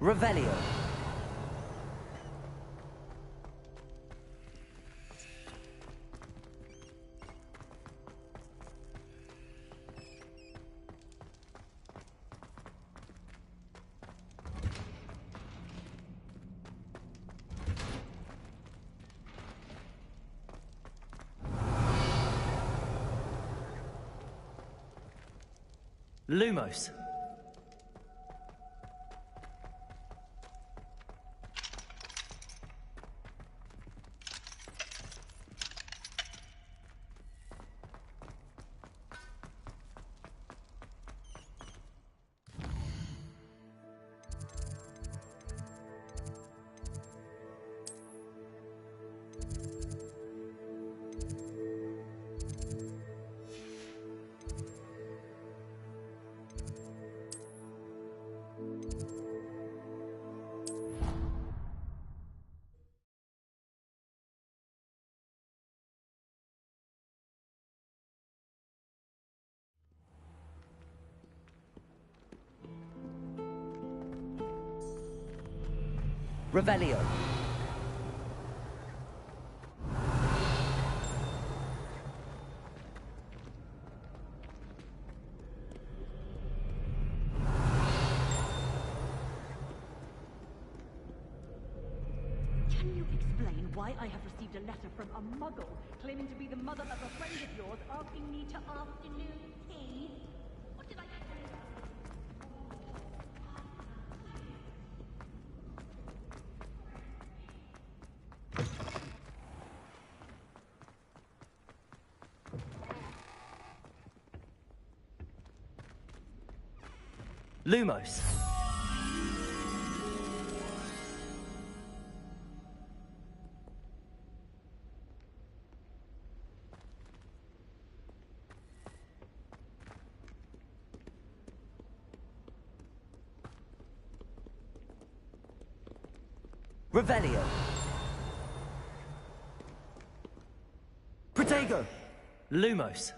Revelio. Lumos. Revelio. Can you explain why I have received a letter from a muggle claiming to be the mother of a friend of yours asking me to afternoon tea? What did I say? Lumos. Revelio. Protego. Lumos.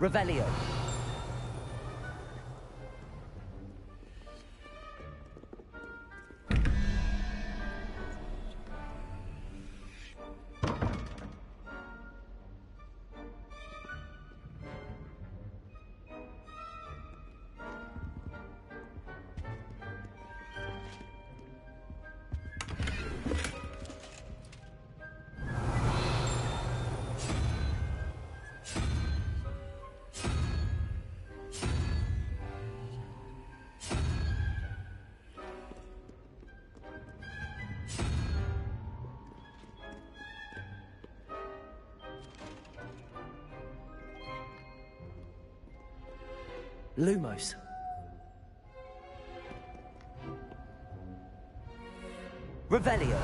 Revelio. Lumos. Revelio.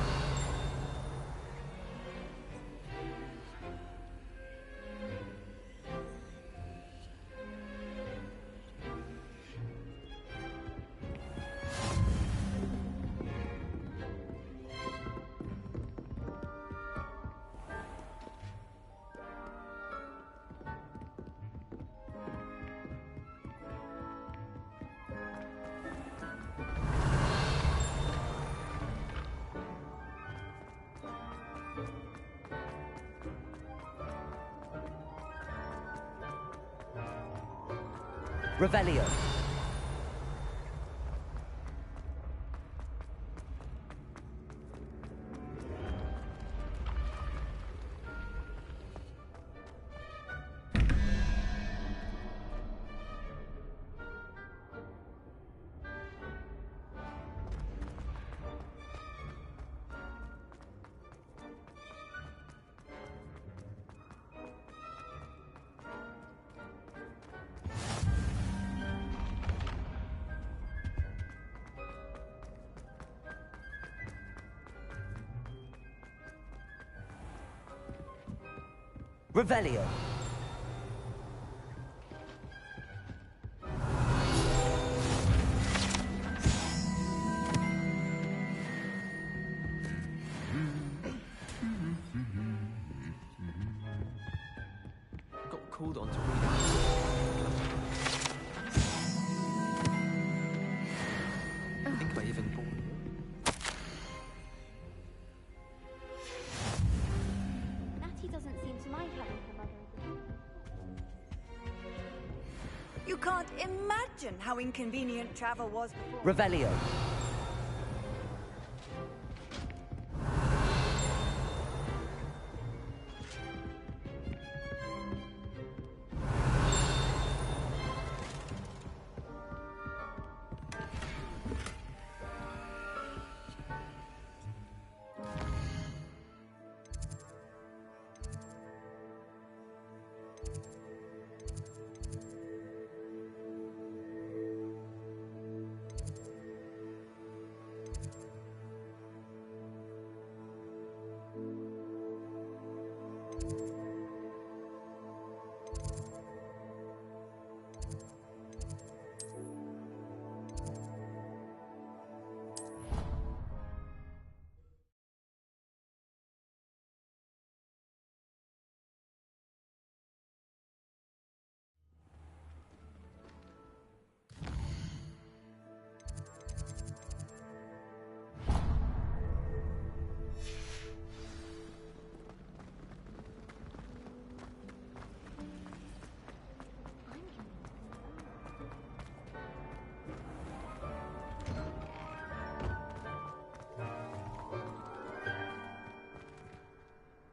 Revelio. Revelio. Got called on to read out. I think I even bought Natty doesn't seem to mind having her mother as a... You can't imagine how inconvenient travel was before. Revelio.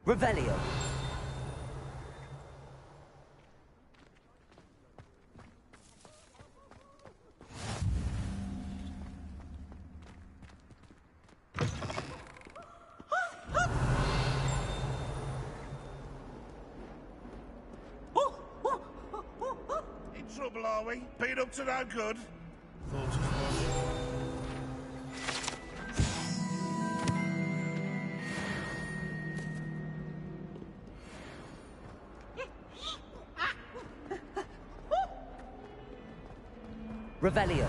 Revelio. In trouble, are we? Been up to no good? Thought as much. Revelio.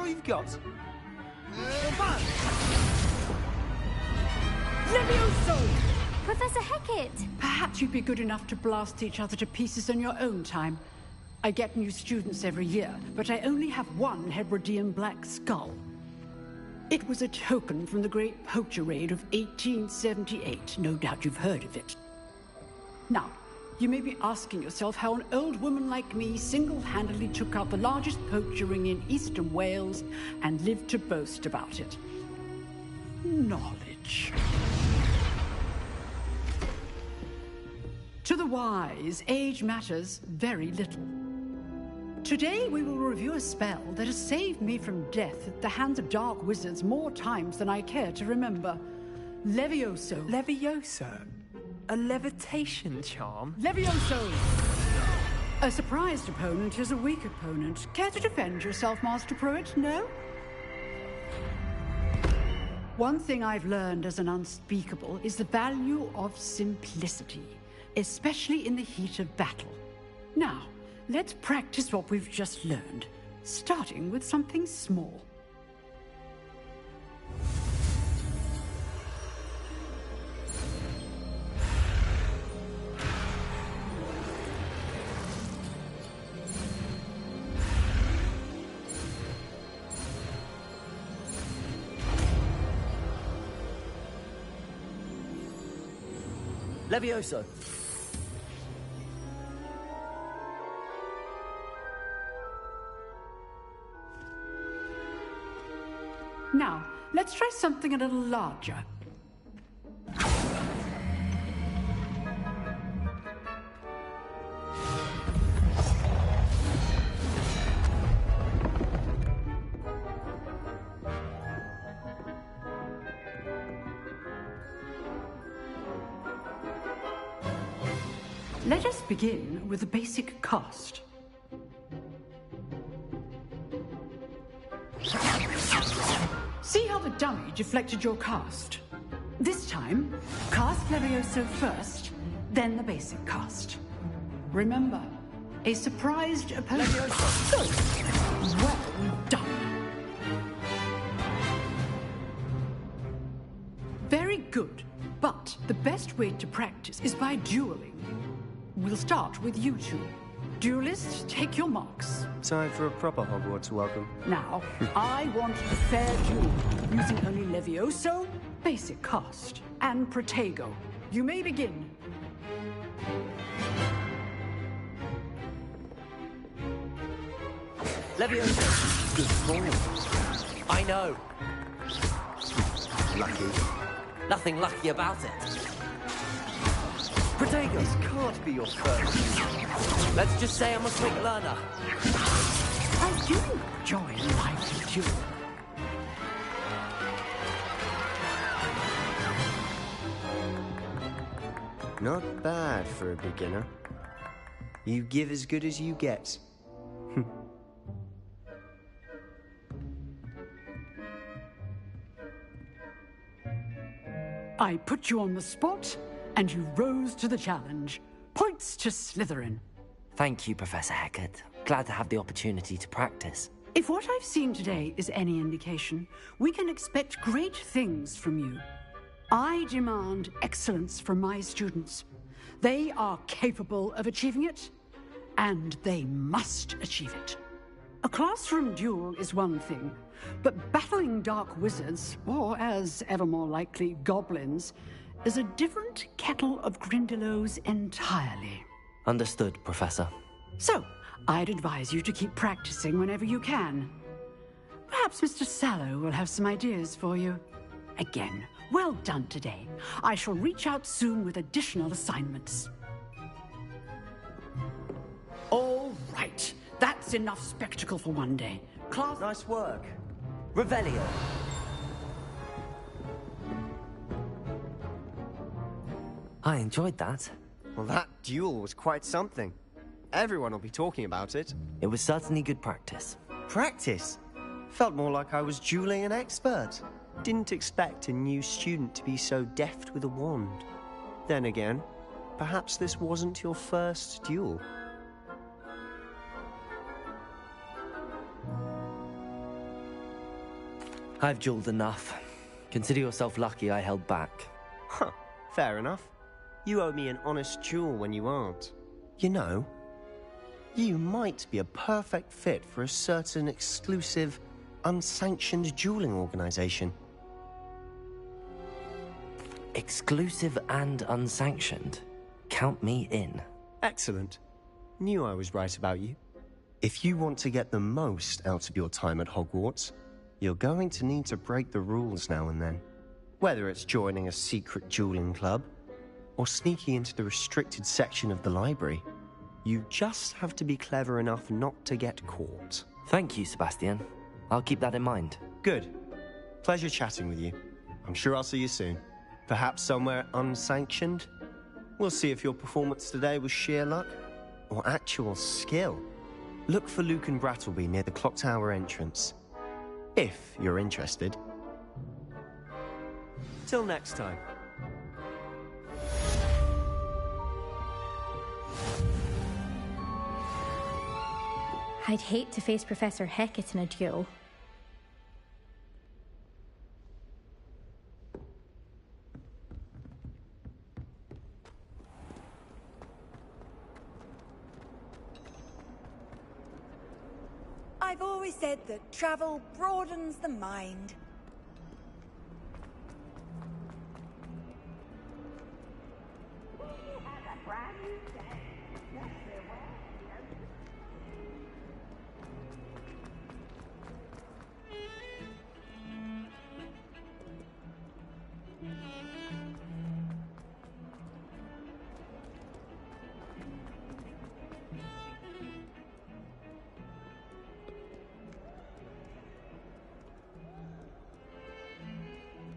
all you've got? Levioso! Professor Hecat! Perhaps you'd be good enough to blast each other to pieces in your own time. I get new students every year, but I only have one Hebridean black skull. It was a token from the Great Poacher Raid of 1878. No doubt you've heard of it. Now, you may be asking yourself how an old woman like me single-handedly took out the largest poacher ring in eastern Wales and lived to boast about it. Knowledge. To the wise, age matters very little. Today we will review a spell that has saved me from death at the hands of dark wizards more times than I care to remember. Levioso. Levioso? A levitation charm? Levioso! A surprised opponent is a weak opponent. Care to defend yourself, Master Pruitt? No? One thing I've learned as an unspeakable is the value of simplicity, especially in the heat of battle. Now, let's practice what we've just learned, starting with something small. Levioso. Now, let's try something a little larger. Let us begin with the basic cast. See how the dummy deflected your cast? This time, cast Levioso first, then the basic cast. Remember, a surprised opponent. Good. Well done. Very good, but the best way to practice is by dueling. We'll start with you two. Duelists, take your marks. Time for a proper Hogwarts welcome. Now, I want a fair duel, using only Levioso, basic cast, and Protego. You may begin. Levioso. Good boy. I know. Lucky. Nothing lucky about it. Protego. This can't be your first. Let's just say I'm a quick learner. I do enjoy a lively duel. Not bad for a beginner. You give as good as you get. I put you on the spot, and you rose to the challenge. Points to Slytherin. Thank you, Professor Hecat. Glad to have the opportunity to practice. If what I've seen today is any indication, we can expect great things from you. I demand excellence from my students. They are capable of achieving it, and they must achieve it. A classroom duel is one thing, but battling dark wizards, or as ever more likely, goblins, is a different kettle of Grindylows entirely. Understood, Professor. So, I'd advise you to keep practicing whenever you can. Perhaps Mr. Sallow will have some ideas for you. Again, well done today. I shall reach out soon with additional assignments. All right. That's enough spectacle for one day. Class... Nice work. Revelio. I enjoyed that. Well, that duel was quite something. Everyone will be talking about it. It was certainly good practice. Practice? Felt more like I was dueling an expert. Didn't expect a new student to be so deft with a wand. Then again, perhaps this wasn't your first duel. I've jeweled enough. Consider yourself lucky I held back. Huh, fair enough. You owe me an honest jewel when you aren't. You know, you might be a perfect fit for a certain exclusive, unsanctioned dueling organization. Exclusive and unsanctioned? Count me in. Excellent. Knew I was right about you. If you want to get the most out of your time at Hogwarts, you're going to need to break the rules now and then. Whether it's joining a secret dueling club, or sneaking into the restricted section of the library, you just have to be clever enough not to get caught. Thank you, Sebastian. I'll keep that in mind. Good. Pleasure chatting with you. I'm sure I'll see you soon. Perhaps somewhere unsanctioned? We'll see if your performance today was sheer luck or actual skill. Look for Luke and Brattleby near the clock tower entrance, if you're interested. Till next time. I'd hate to face Professor Hecat in a duel. I've always said that travel broadens the mind.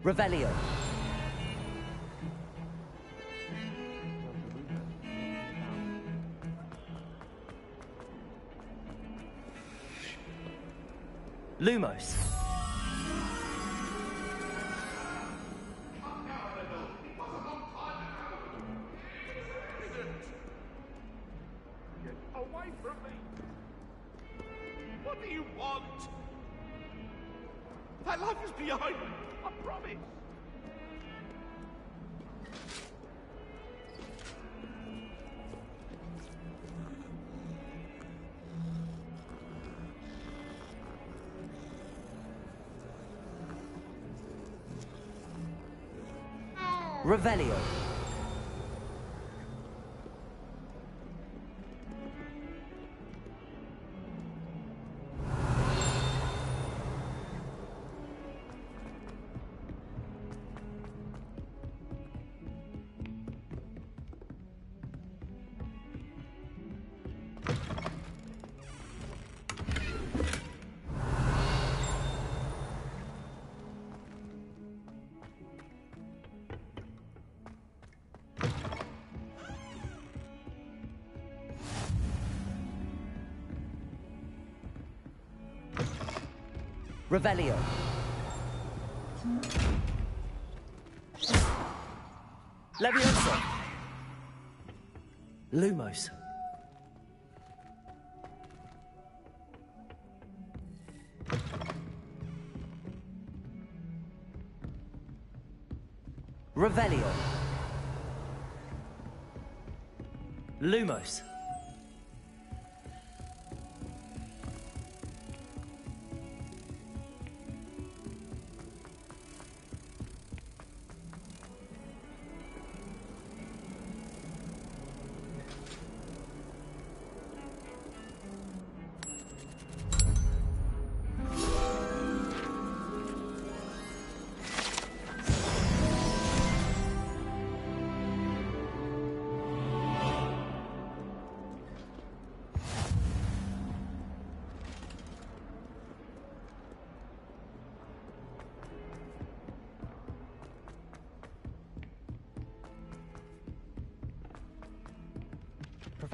Revelio. Lumos. Away from me! What do you want? That life is behind me, I promise. Revelio. Revelio. Leviosa. Lumos. Revelio. Lumos.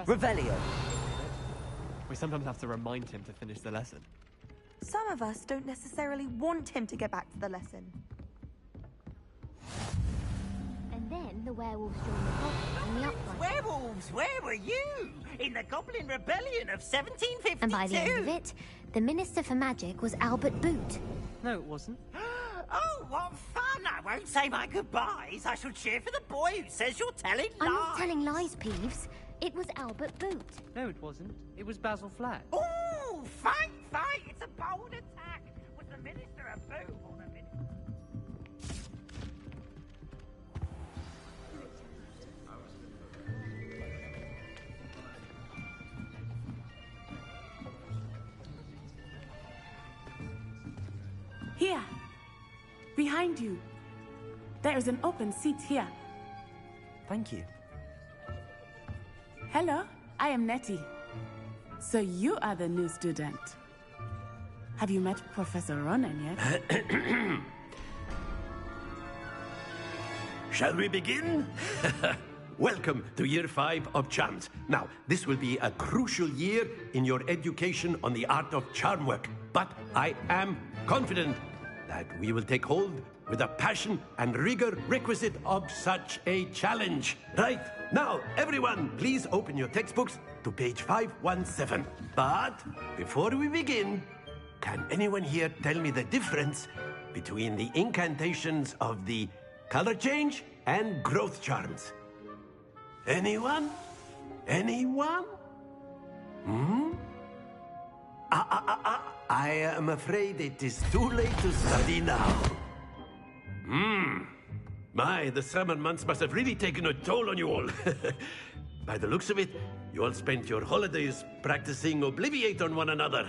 Revelio. We sometimes have to remind him to finish the lesson. Some of us don't necessarily want him to get back to the lesson. And then the werewolves joined the goblins in the uprising. Werewolves, where were you? In the Goblin Rebellion of 1752? And by the end of it, the Minister for Magic was Albert Boot. No, it wasn't. what fun! I won't say my goodbyes. I shall cheer for the boy who says you're telling lies. I'm not telling lies, Peeves. It was Albert Boot. No, it wasn't. It was Basil Flack. Oh, fight, fight! It's a bold attack. Was the minister a boot or the minister? Here. Behind you. There is an open seat here. Thank you. Hello, I am Nettie. So you are the new student. Have you met Professor Ronan yet? Shall we begin? Welcome to Year 5 of Charms. Now, this will be a crucial year in your education on the art of charm work. But I am confident that we will take hold with the passion and rigor requisite of such a challenge. Right, now, everyone, please open your textbooks to page 517. But before we begin, can anyone here tell me the difference between the incantations of the color change and growth charms? Anyone? Anyone? I am afraid it is too late to study now. My, the summer months must have really taken a toll on you all. By the looks of it, you all spent your holidays practicing Obliviate on one another.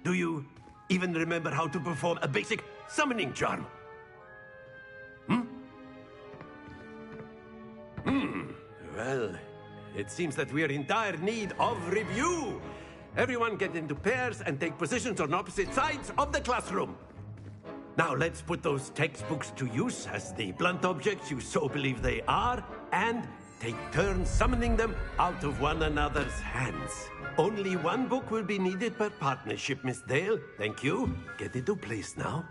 Do you even remember how to perform a basic summoning charm? Well, it seems that we are in dire need of review. Everyone get into pairs and take positions on opposite sides of the classroom. Now let's put those textbooks to use as the blunt objects you so believe they are, and take turns summoning them out of one another's hands. Only one book will be needed per partnership, Miss Dale. Thank you. Get into place now.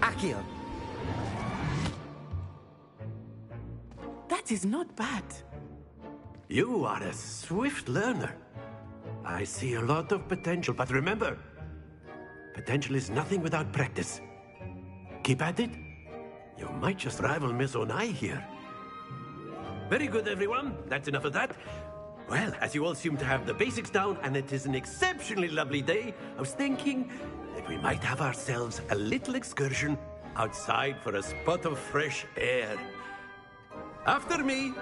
Accio. That is not bad. You are a swift learner. I see a lot of potential, but remember, potential is nothing without practice. Keep at it. You might just rival Miss Onai here. Very good, everyone. That's enough of that. Well, as you all seem to have the basics down, and it is an exceptionally lovely day, I was thinking that we might have ourselves a little excursion outside for a spot of fresh air. After me.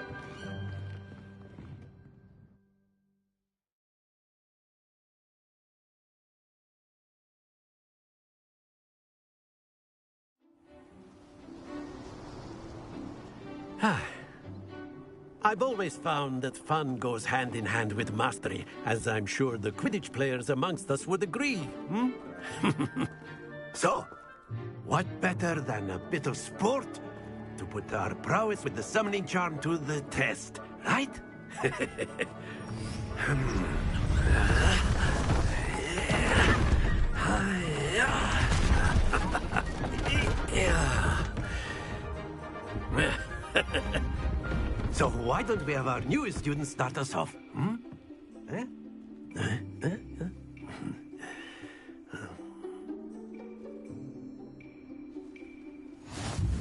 I've always found that fun goes hand in hand with mastery, as I'm sure the Quidditch players amongst us would agree. So, what better than a bit of sport to put our prowess with the summoning charm to the test, right? So why don't we have our newest student start us off?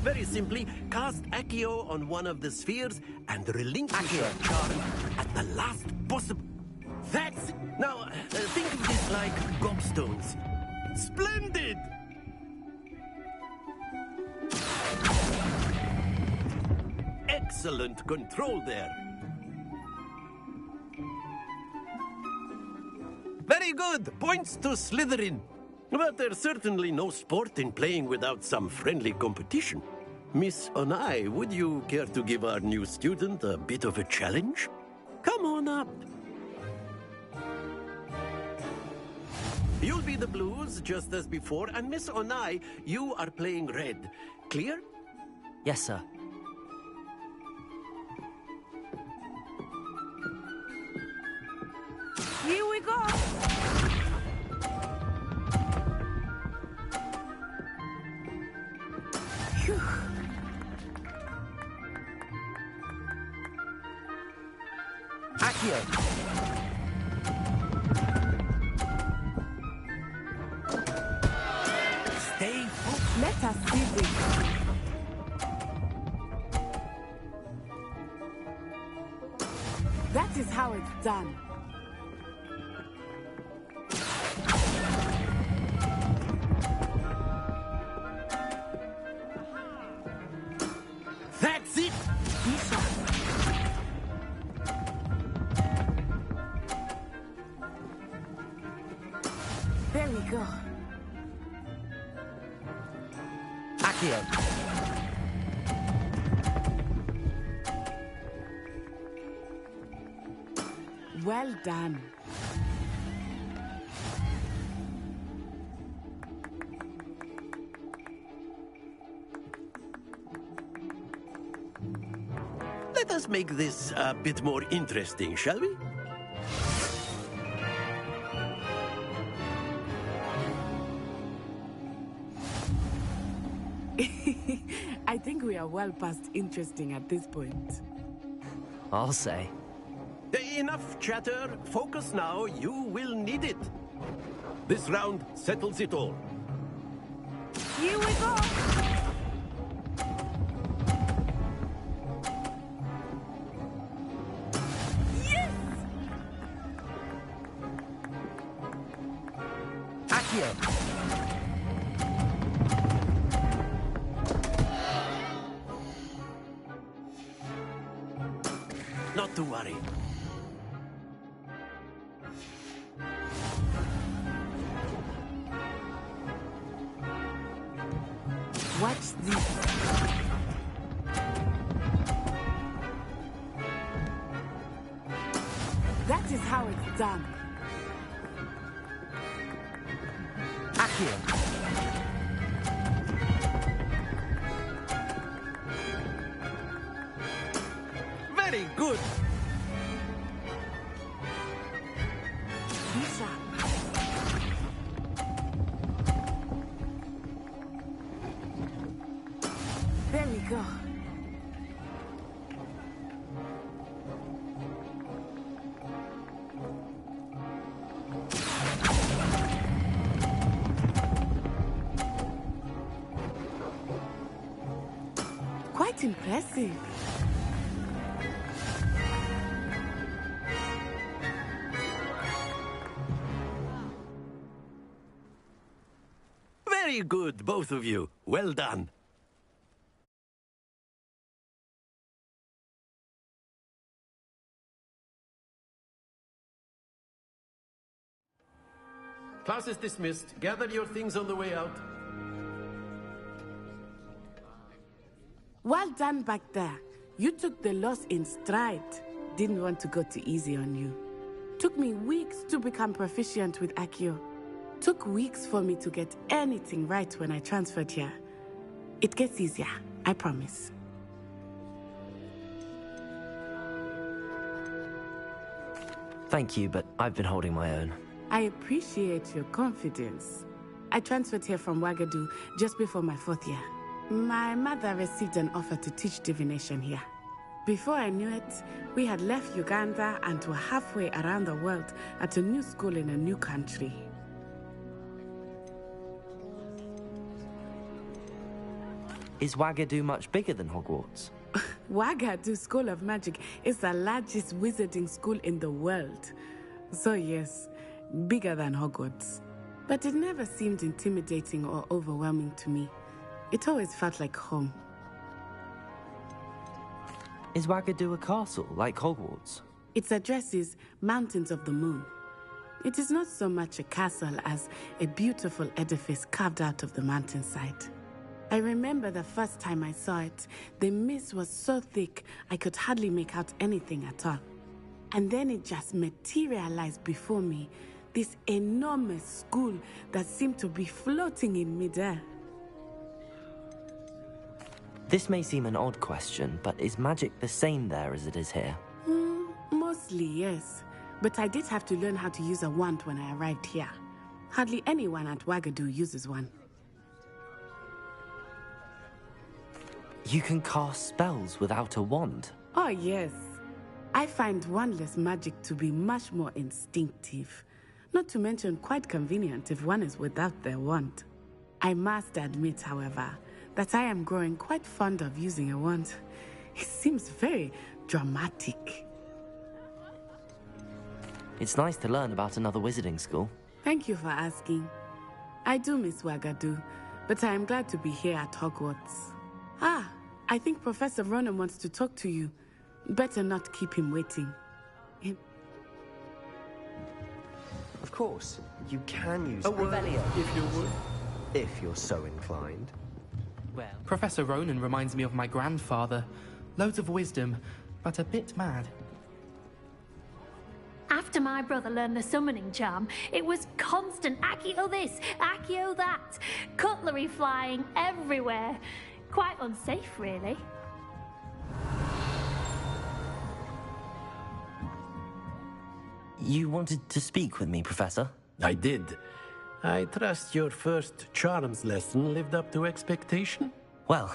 Very simply, cast Accio on one of the spheres and relinquish your charm at the last possible... That's it! Now, think of this like gobstones. Splendid! Excellent control there. Very good. Points to Slytherin. But there's certainly no sport in playing without some friendly competition. Miss Onai, would you care to give our new student a bit of a challenge? Come on up. You'll be the blues, just as before, and Miss Onai, you are playing red. Clear? Yes, sir. Here we go. Phew. Accio! Stay focused. Let us see this. That is how it's done. That's it! There we go. Accio! Well done. Let us make this a bit more interesting, shall we? I think we are well past interesting at this point. I'll say. Enough chatter. Focus now. You will need it. This round settles it all. Here we go! Yes! Accio! Not to worry. Watch this. That is how it's done. Accio! Very good! Lisa. There we go. Quite impressive. Very good, both of you. Well done. Class is dismissed. Gather your things on the way out. Well done back there. You took the loss in stride. Didn't want to go too easy on you. Took me weeks to become proficient with Accio. Took weeks for me to get anything right when I transferred here. It gets easier, I promise. Thank you, but I've been holding my own. I appreciate your confidence. I transferred here from Wagadu just before my 4th year. My mother received an offer to teach divination here. Before I knew it, we had left Uganda and were halfway around the world at a new school in a new country. Is Wagadu much bigger than Hogwarts? Wagadu School of Magic is the largest wizarding school in the world. So yes, bigger than Hogwarts. But it never seemed intimidating or overwhelming to me. It always felt like home. Is Wagadu a castle, like Hogwarts? Its address is Mountains of the Moon. It is not so much a castle as a beautiful edifice carved out of the mountainside. I remember the first time I saw it, the mist was so thick I could hardly make out anything at all. And then it just materialized before me, this enormous school that seemed to be floating in midair. This may seem an odd question, but is magic the same there as it is here? Mostly, yes. But I did have to learn how to use a wand when I arrived here. Hardly anyone at Wagadu uses one. You can cast spells without a wand? Oh, yes. I find wandless magic to be much more instinctive. Not to mention quite convenient if one is without their wand. I must admit, however, that I am growing quite fond of using a wand. It seems very dramatic. It's nice to learn about another wizarding school. Thank you for asking. I do miss Wagadu, but I am glad to be here at Hogwarts. Ah, I think Professor Ronan wants to talk to you. Better not keep him waiting. Of course, you can use A word, if you would. if you're so inclined. Well, Professor Ronan reminds me of my grandfather. Loads of wisdom, but a bit mad. After my brother learned the summoning charm, it was constant Accio this, Accio that. Cutlery flying everywhere. Quite unsafe, really. You wanted to speak with me, Professor? I did. I trust your first charms lesson lived up to expectation? Well,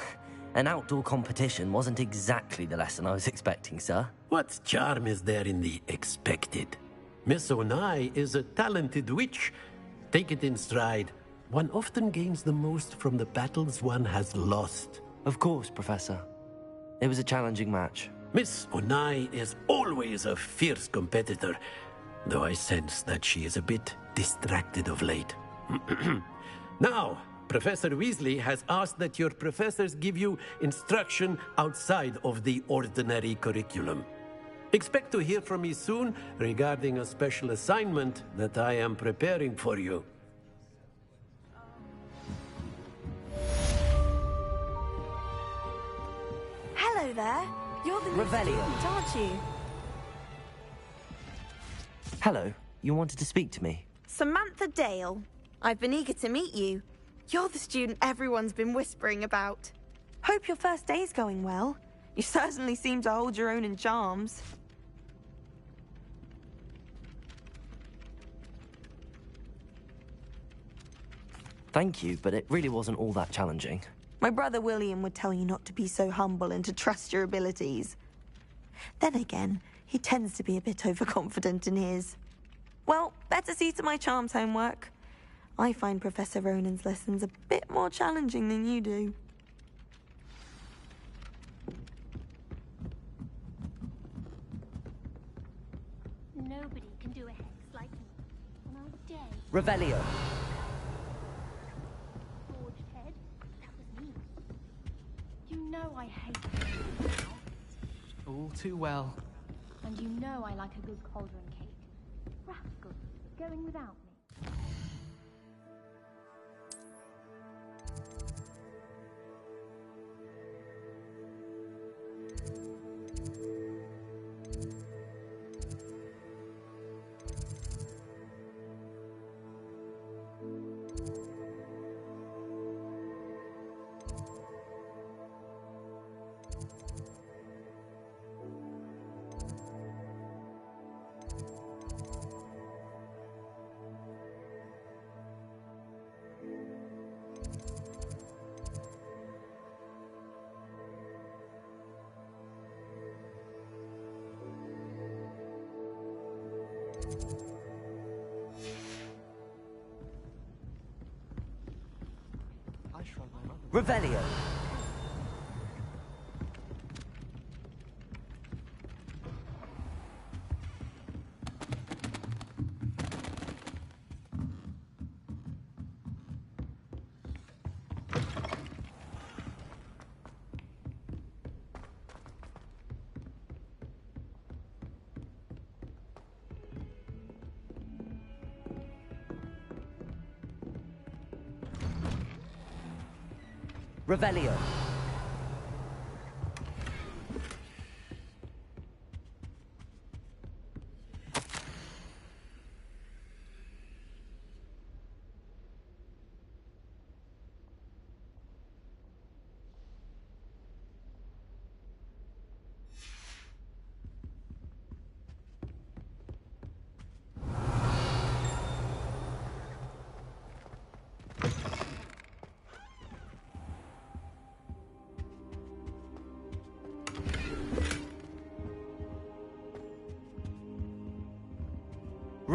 an outdoor competition wasn't exactly the lesson I was expecting, sir. What charm is there in the expected? Miss Onai is a talented witch. Take it in stride. One often gains the most from the battles one has lost. Of course, Professor. It was a challenging match. Miss Onai is always a fierce competitor, though I sense that she is a bit distracted of late. Now, Professor Weasley has asked that your professors give you instruction outside of the ordinary curriculum. Expect to hear from me soon regarding a special assignment that I am preparing for you. Hello there. You're the new Revelio. student, aren't you? Hello, you wanted to speak to me? Samantha Dale. I've been eager to meet you. You're the student everyone's been whispering about. Hope your first day's going well. You certainly seem to hold your own in charms. Thank you, but it really wasn't all that challenging. My brother William would tell you not to be so humble and to trust your abilities. Then again, he tends to be a bit overconfident in his. Well, better see to my charms homework. I find Professor Ronan's lessons a bit more challenging than you do. Nobody can do a hex like me. And I dare you. Revelio. Forged head. That was me. You know I hate it. All too well. And you know I like a good cauldron cake. Rascal, going without me. Revelio. Revelio.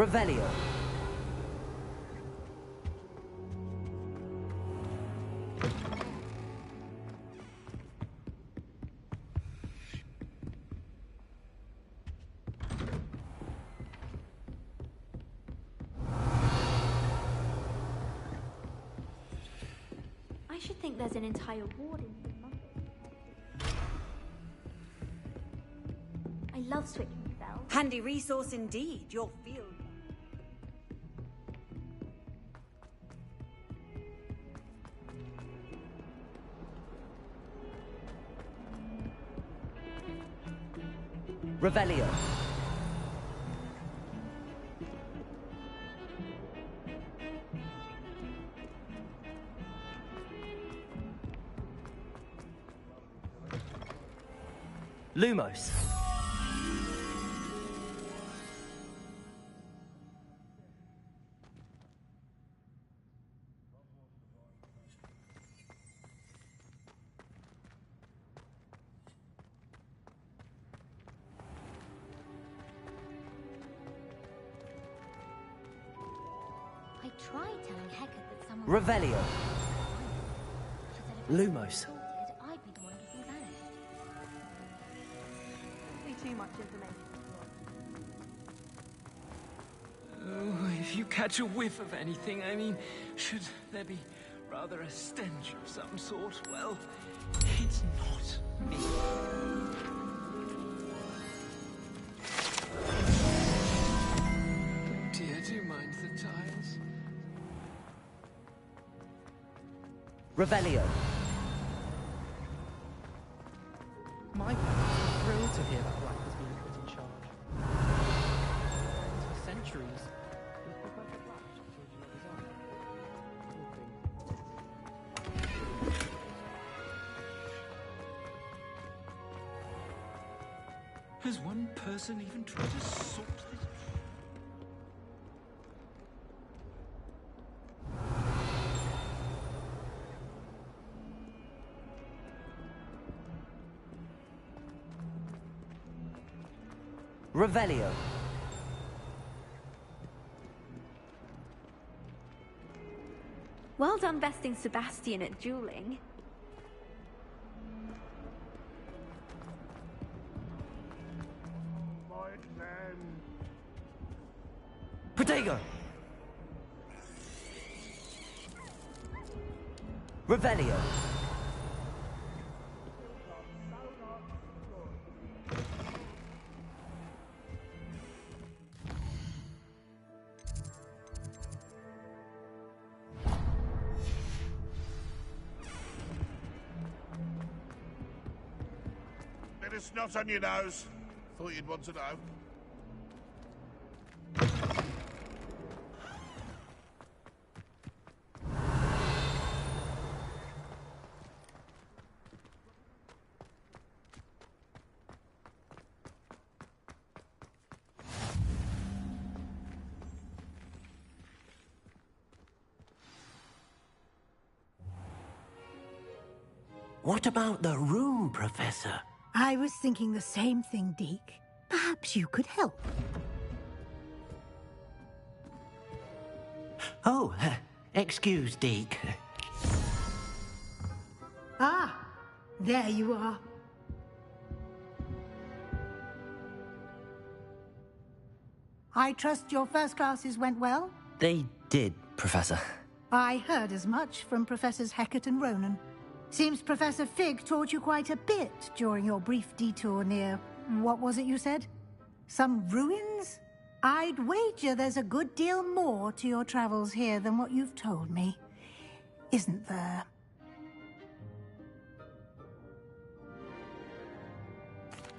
Revelio. I should think there's an entire ward in the mother. I love switching spells. Handy resource indeed, your field. Revelio. Lumos. I tried telling Hecate that someone... Revelio. She said if Lumos. sorted, I'd be the one getting vanished. Be too much information. Oh, if you catch a whiff of anything, I mean, should there be rather a stench of some sort? Well, it's not me. Dear, do you mind the tiles? Revelio. My parents were thrilled to hear that Black was being put in charge. And for centuries, Professor Black told you what was on. Has one person even tried to sort this? Revelio. Well done besting Sebastian at dueling. Protego. Revelio. Bit of snot on your nose. Thought you'd want to know. What about the room, Professor? I was thinking the same thing, Deke. Perhaps you could help. Oh, excuse, Deke. Ah, there you are. I trust your first classes went well? They did, Professor. I heard as much from Professors Hecate and Ronan. Seems Professor Fig taught you quite a bit during your brief detour near... what was it you said? Some ruins? I'd wager there's a good deal more to your travels here than what you've told me. Isn't there?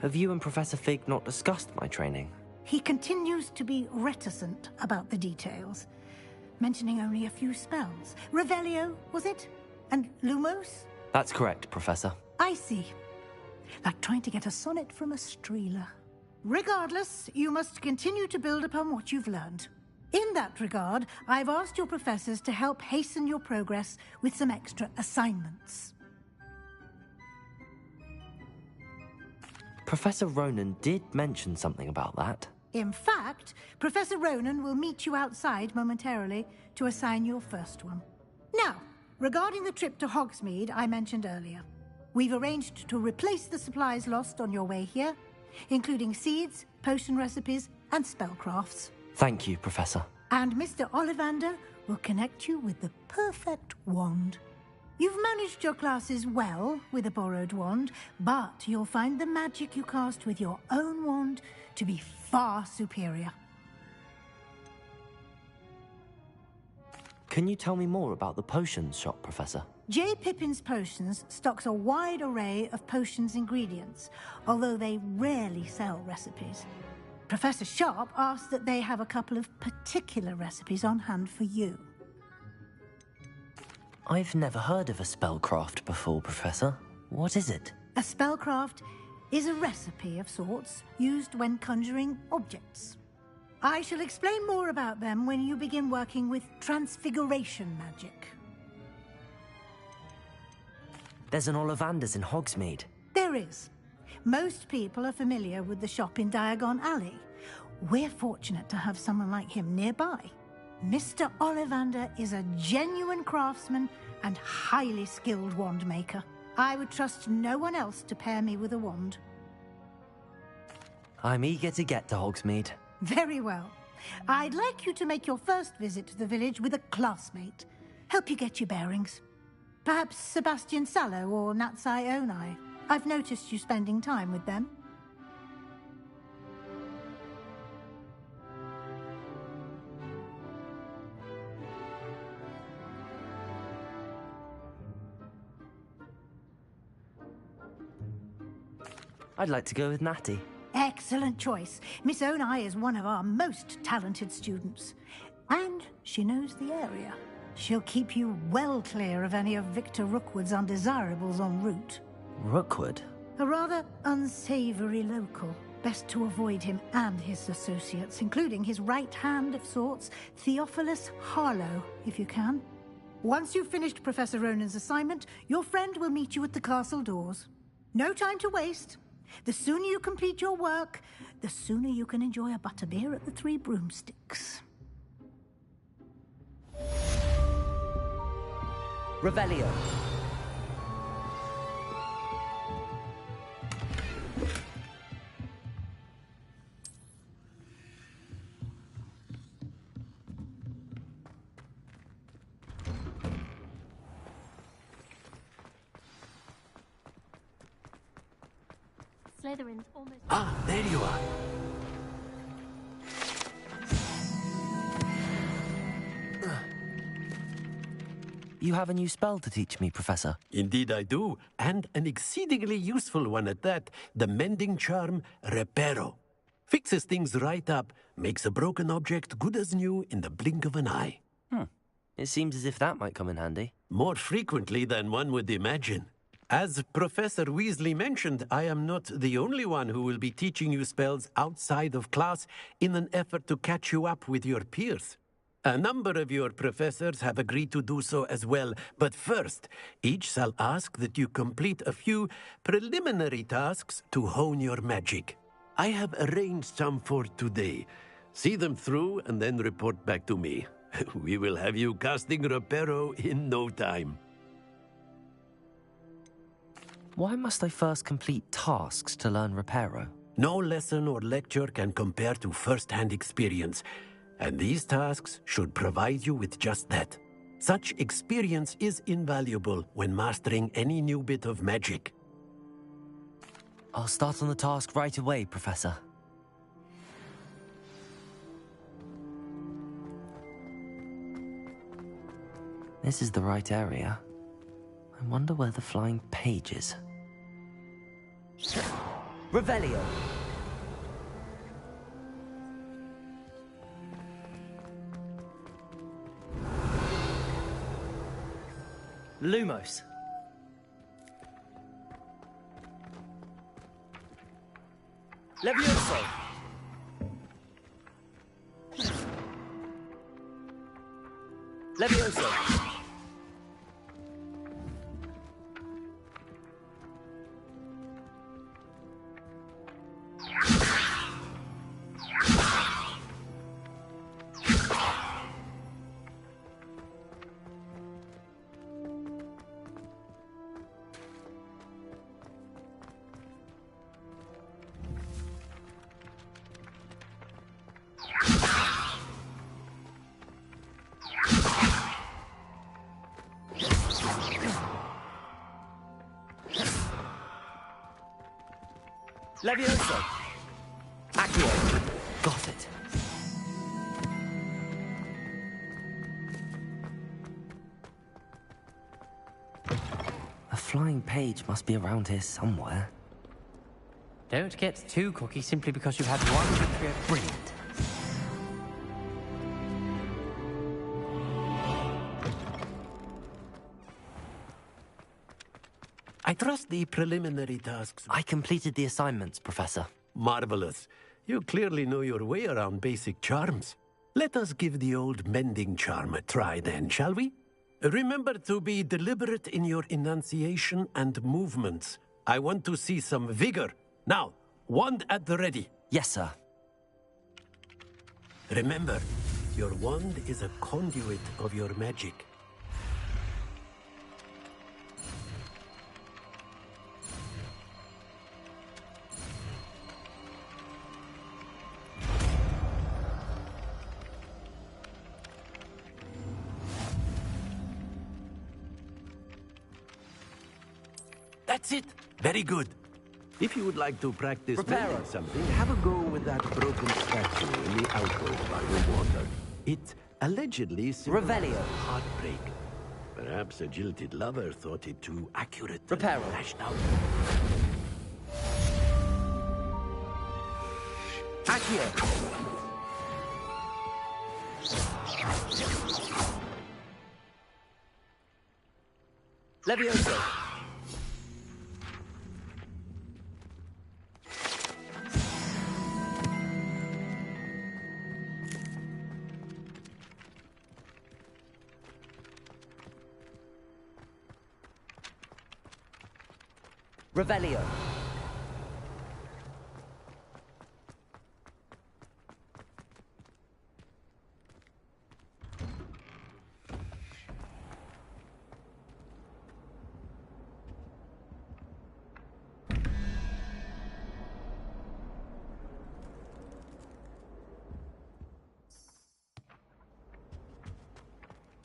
Have you and Professor Fig not discussed my training? He continues to be reticent about the details, mentioning only a few spells. Revelio, was it? And Lumos? That's correct, Professor. I see. Like trying to get a sonnet from a streeler. Regardless, you must continue to build upon what you've learned. In that regard, I've asked your professors to help hasten your progress with some extra assignments. Professor Ronan did mention something about that. In fact, Professor Ronan will meet you outside momentarily to assign your first one. Now, regarding the trip to Hogsmeade I mentioned earlier, we've arranged to replace the supplies lost on your way here, including seeds, potion recipes, and spellcrafts. Thank you, Professor. And Mr. Ollivander will connect you with the perfect wand. You've managed your classes well with a borrowed wand, but you'll find the magic you cast with your own wand to be far superior. Can you tell me more about the potions shop, Professor? J. Pippin's Potions stocks a wide array of potions ingredients, although they rarely sell recipes. Professor Sharp asked that they have a couple of particular recipes on hand for you. I've never heard of a spellcraft before, Professor. What is it? A spellcraft is a recipe of sorts used when conjuring objects. I shall explain more about them when you begin working with transfiguration magic. There's an Ollivander's in Hogsmeade. There is. Most people are familiar with the shop in Diagon Alley. We're fortunate to have someone like him nearby. Mr. Ollivander is a genuine craftsman and highly skilled wand maker. I would trust no one else to pair me with a wand. I'm eager to get to Hogsmeade. Very well. I'd like you to make your first visit to the village with a classmate. Help you get your bearings. Perhaps Sebastian Sallow or Natsai Onai. I've noticed you spending time with them. I'd like to go with Natty. Excellent choice. Miss Onai is one of our most talented students. And she knows the area. She'll keep you well clear of any of Victor Rookwood's undesirables en route. Rookwood? A rather unsavory local. Best to avoid him and his associates, including his right hand of sorts, Theophilus Harlow, if you can. Once you've finished Professor Ronan's assignment, your friend will meet you at the castle doors. No time to waste. The sooner you complete your work, the sooner you can enjoy a butterbeer at the Three Broomsticks. Revelio. Slytherin's almost... Ah, there you are. You have a new spell to teach me, Professor. Indeed I do, and an exceedingly useful one at that. The mending charm, Reparo. Fixes things right up, makes a broken object good as new in the blink of an eye. It seems as if that might come in handy. More frequently than one would imagine. As Professor Weasley mentioned, I am not the only one who will be teaching you spells outside of class in an effort to catch you up with your peers. A number of your professors have agreed to do so as well, but first, each shall ask that you complete a few preliminary tasks to hone your magic. I have arranged some for today. See them through and then report back to me. We will have you casting Reparo in no time. Why must I first complete tasks to learn Reparo? No lesson or lecture can compare to first-hand experience. And these tasks should provide you with just that. Such experience is invaluable when mastering any new bit of magic. I'll start on the task right away, Professor. This is the right area. I wonder where the flying page is. Revelio! Lumos. Levioso. Levioso. Levioso! Accio! Got it. A flying page must be around here somewhere. Don't get too cocky simply because you've had one victory. Brilliant. I trust the preliminary tasks. I completed the assignments, Professor. Marvelous. You clearly know your way around basic charms. Let us give the old mending charm a try then, shall we? Remember to be deliberate in your enunciation and movements. I want to see some vigor. Now, wand at the ready. Yes, sir. Remember, your wand is a conduit of your magic. That's it. Very good. If you would like to practice mending something, have a go with that broken statue in the alcove by the water. It allegedly Revelio. Heartbreak. Perhaps a jilted lover thought it too accurate. Reparo. Lashed out. Accio! Levioso! Revelio.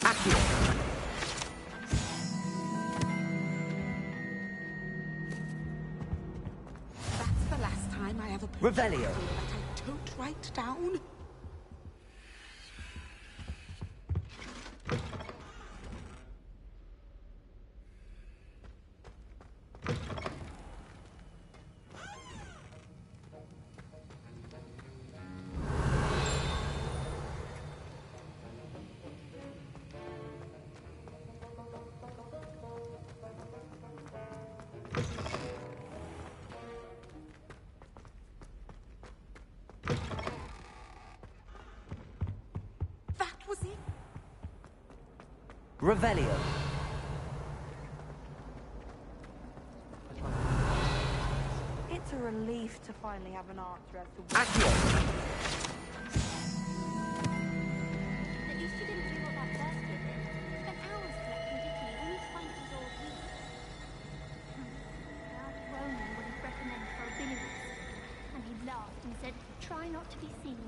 Accio. Revelio. That I don't write down. Revelio. It's a relief to finally have an answer as to Accio. At least you didn't do what that first kid did. Spent hours collecting Dicky, only to find it was all he. Now Ronan would have recommended for a billiards. And he laughed and said, try not to be seen.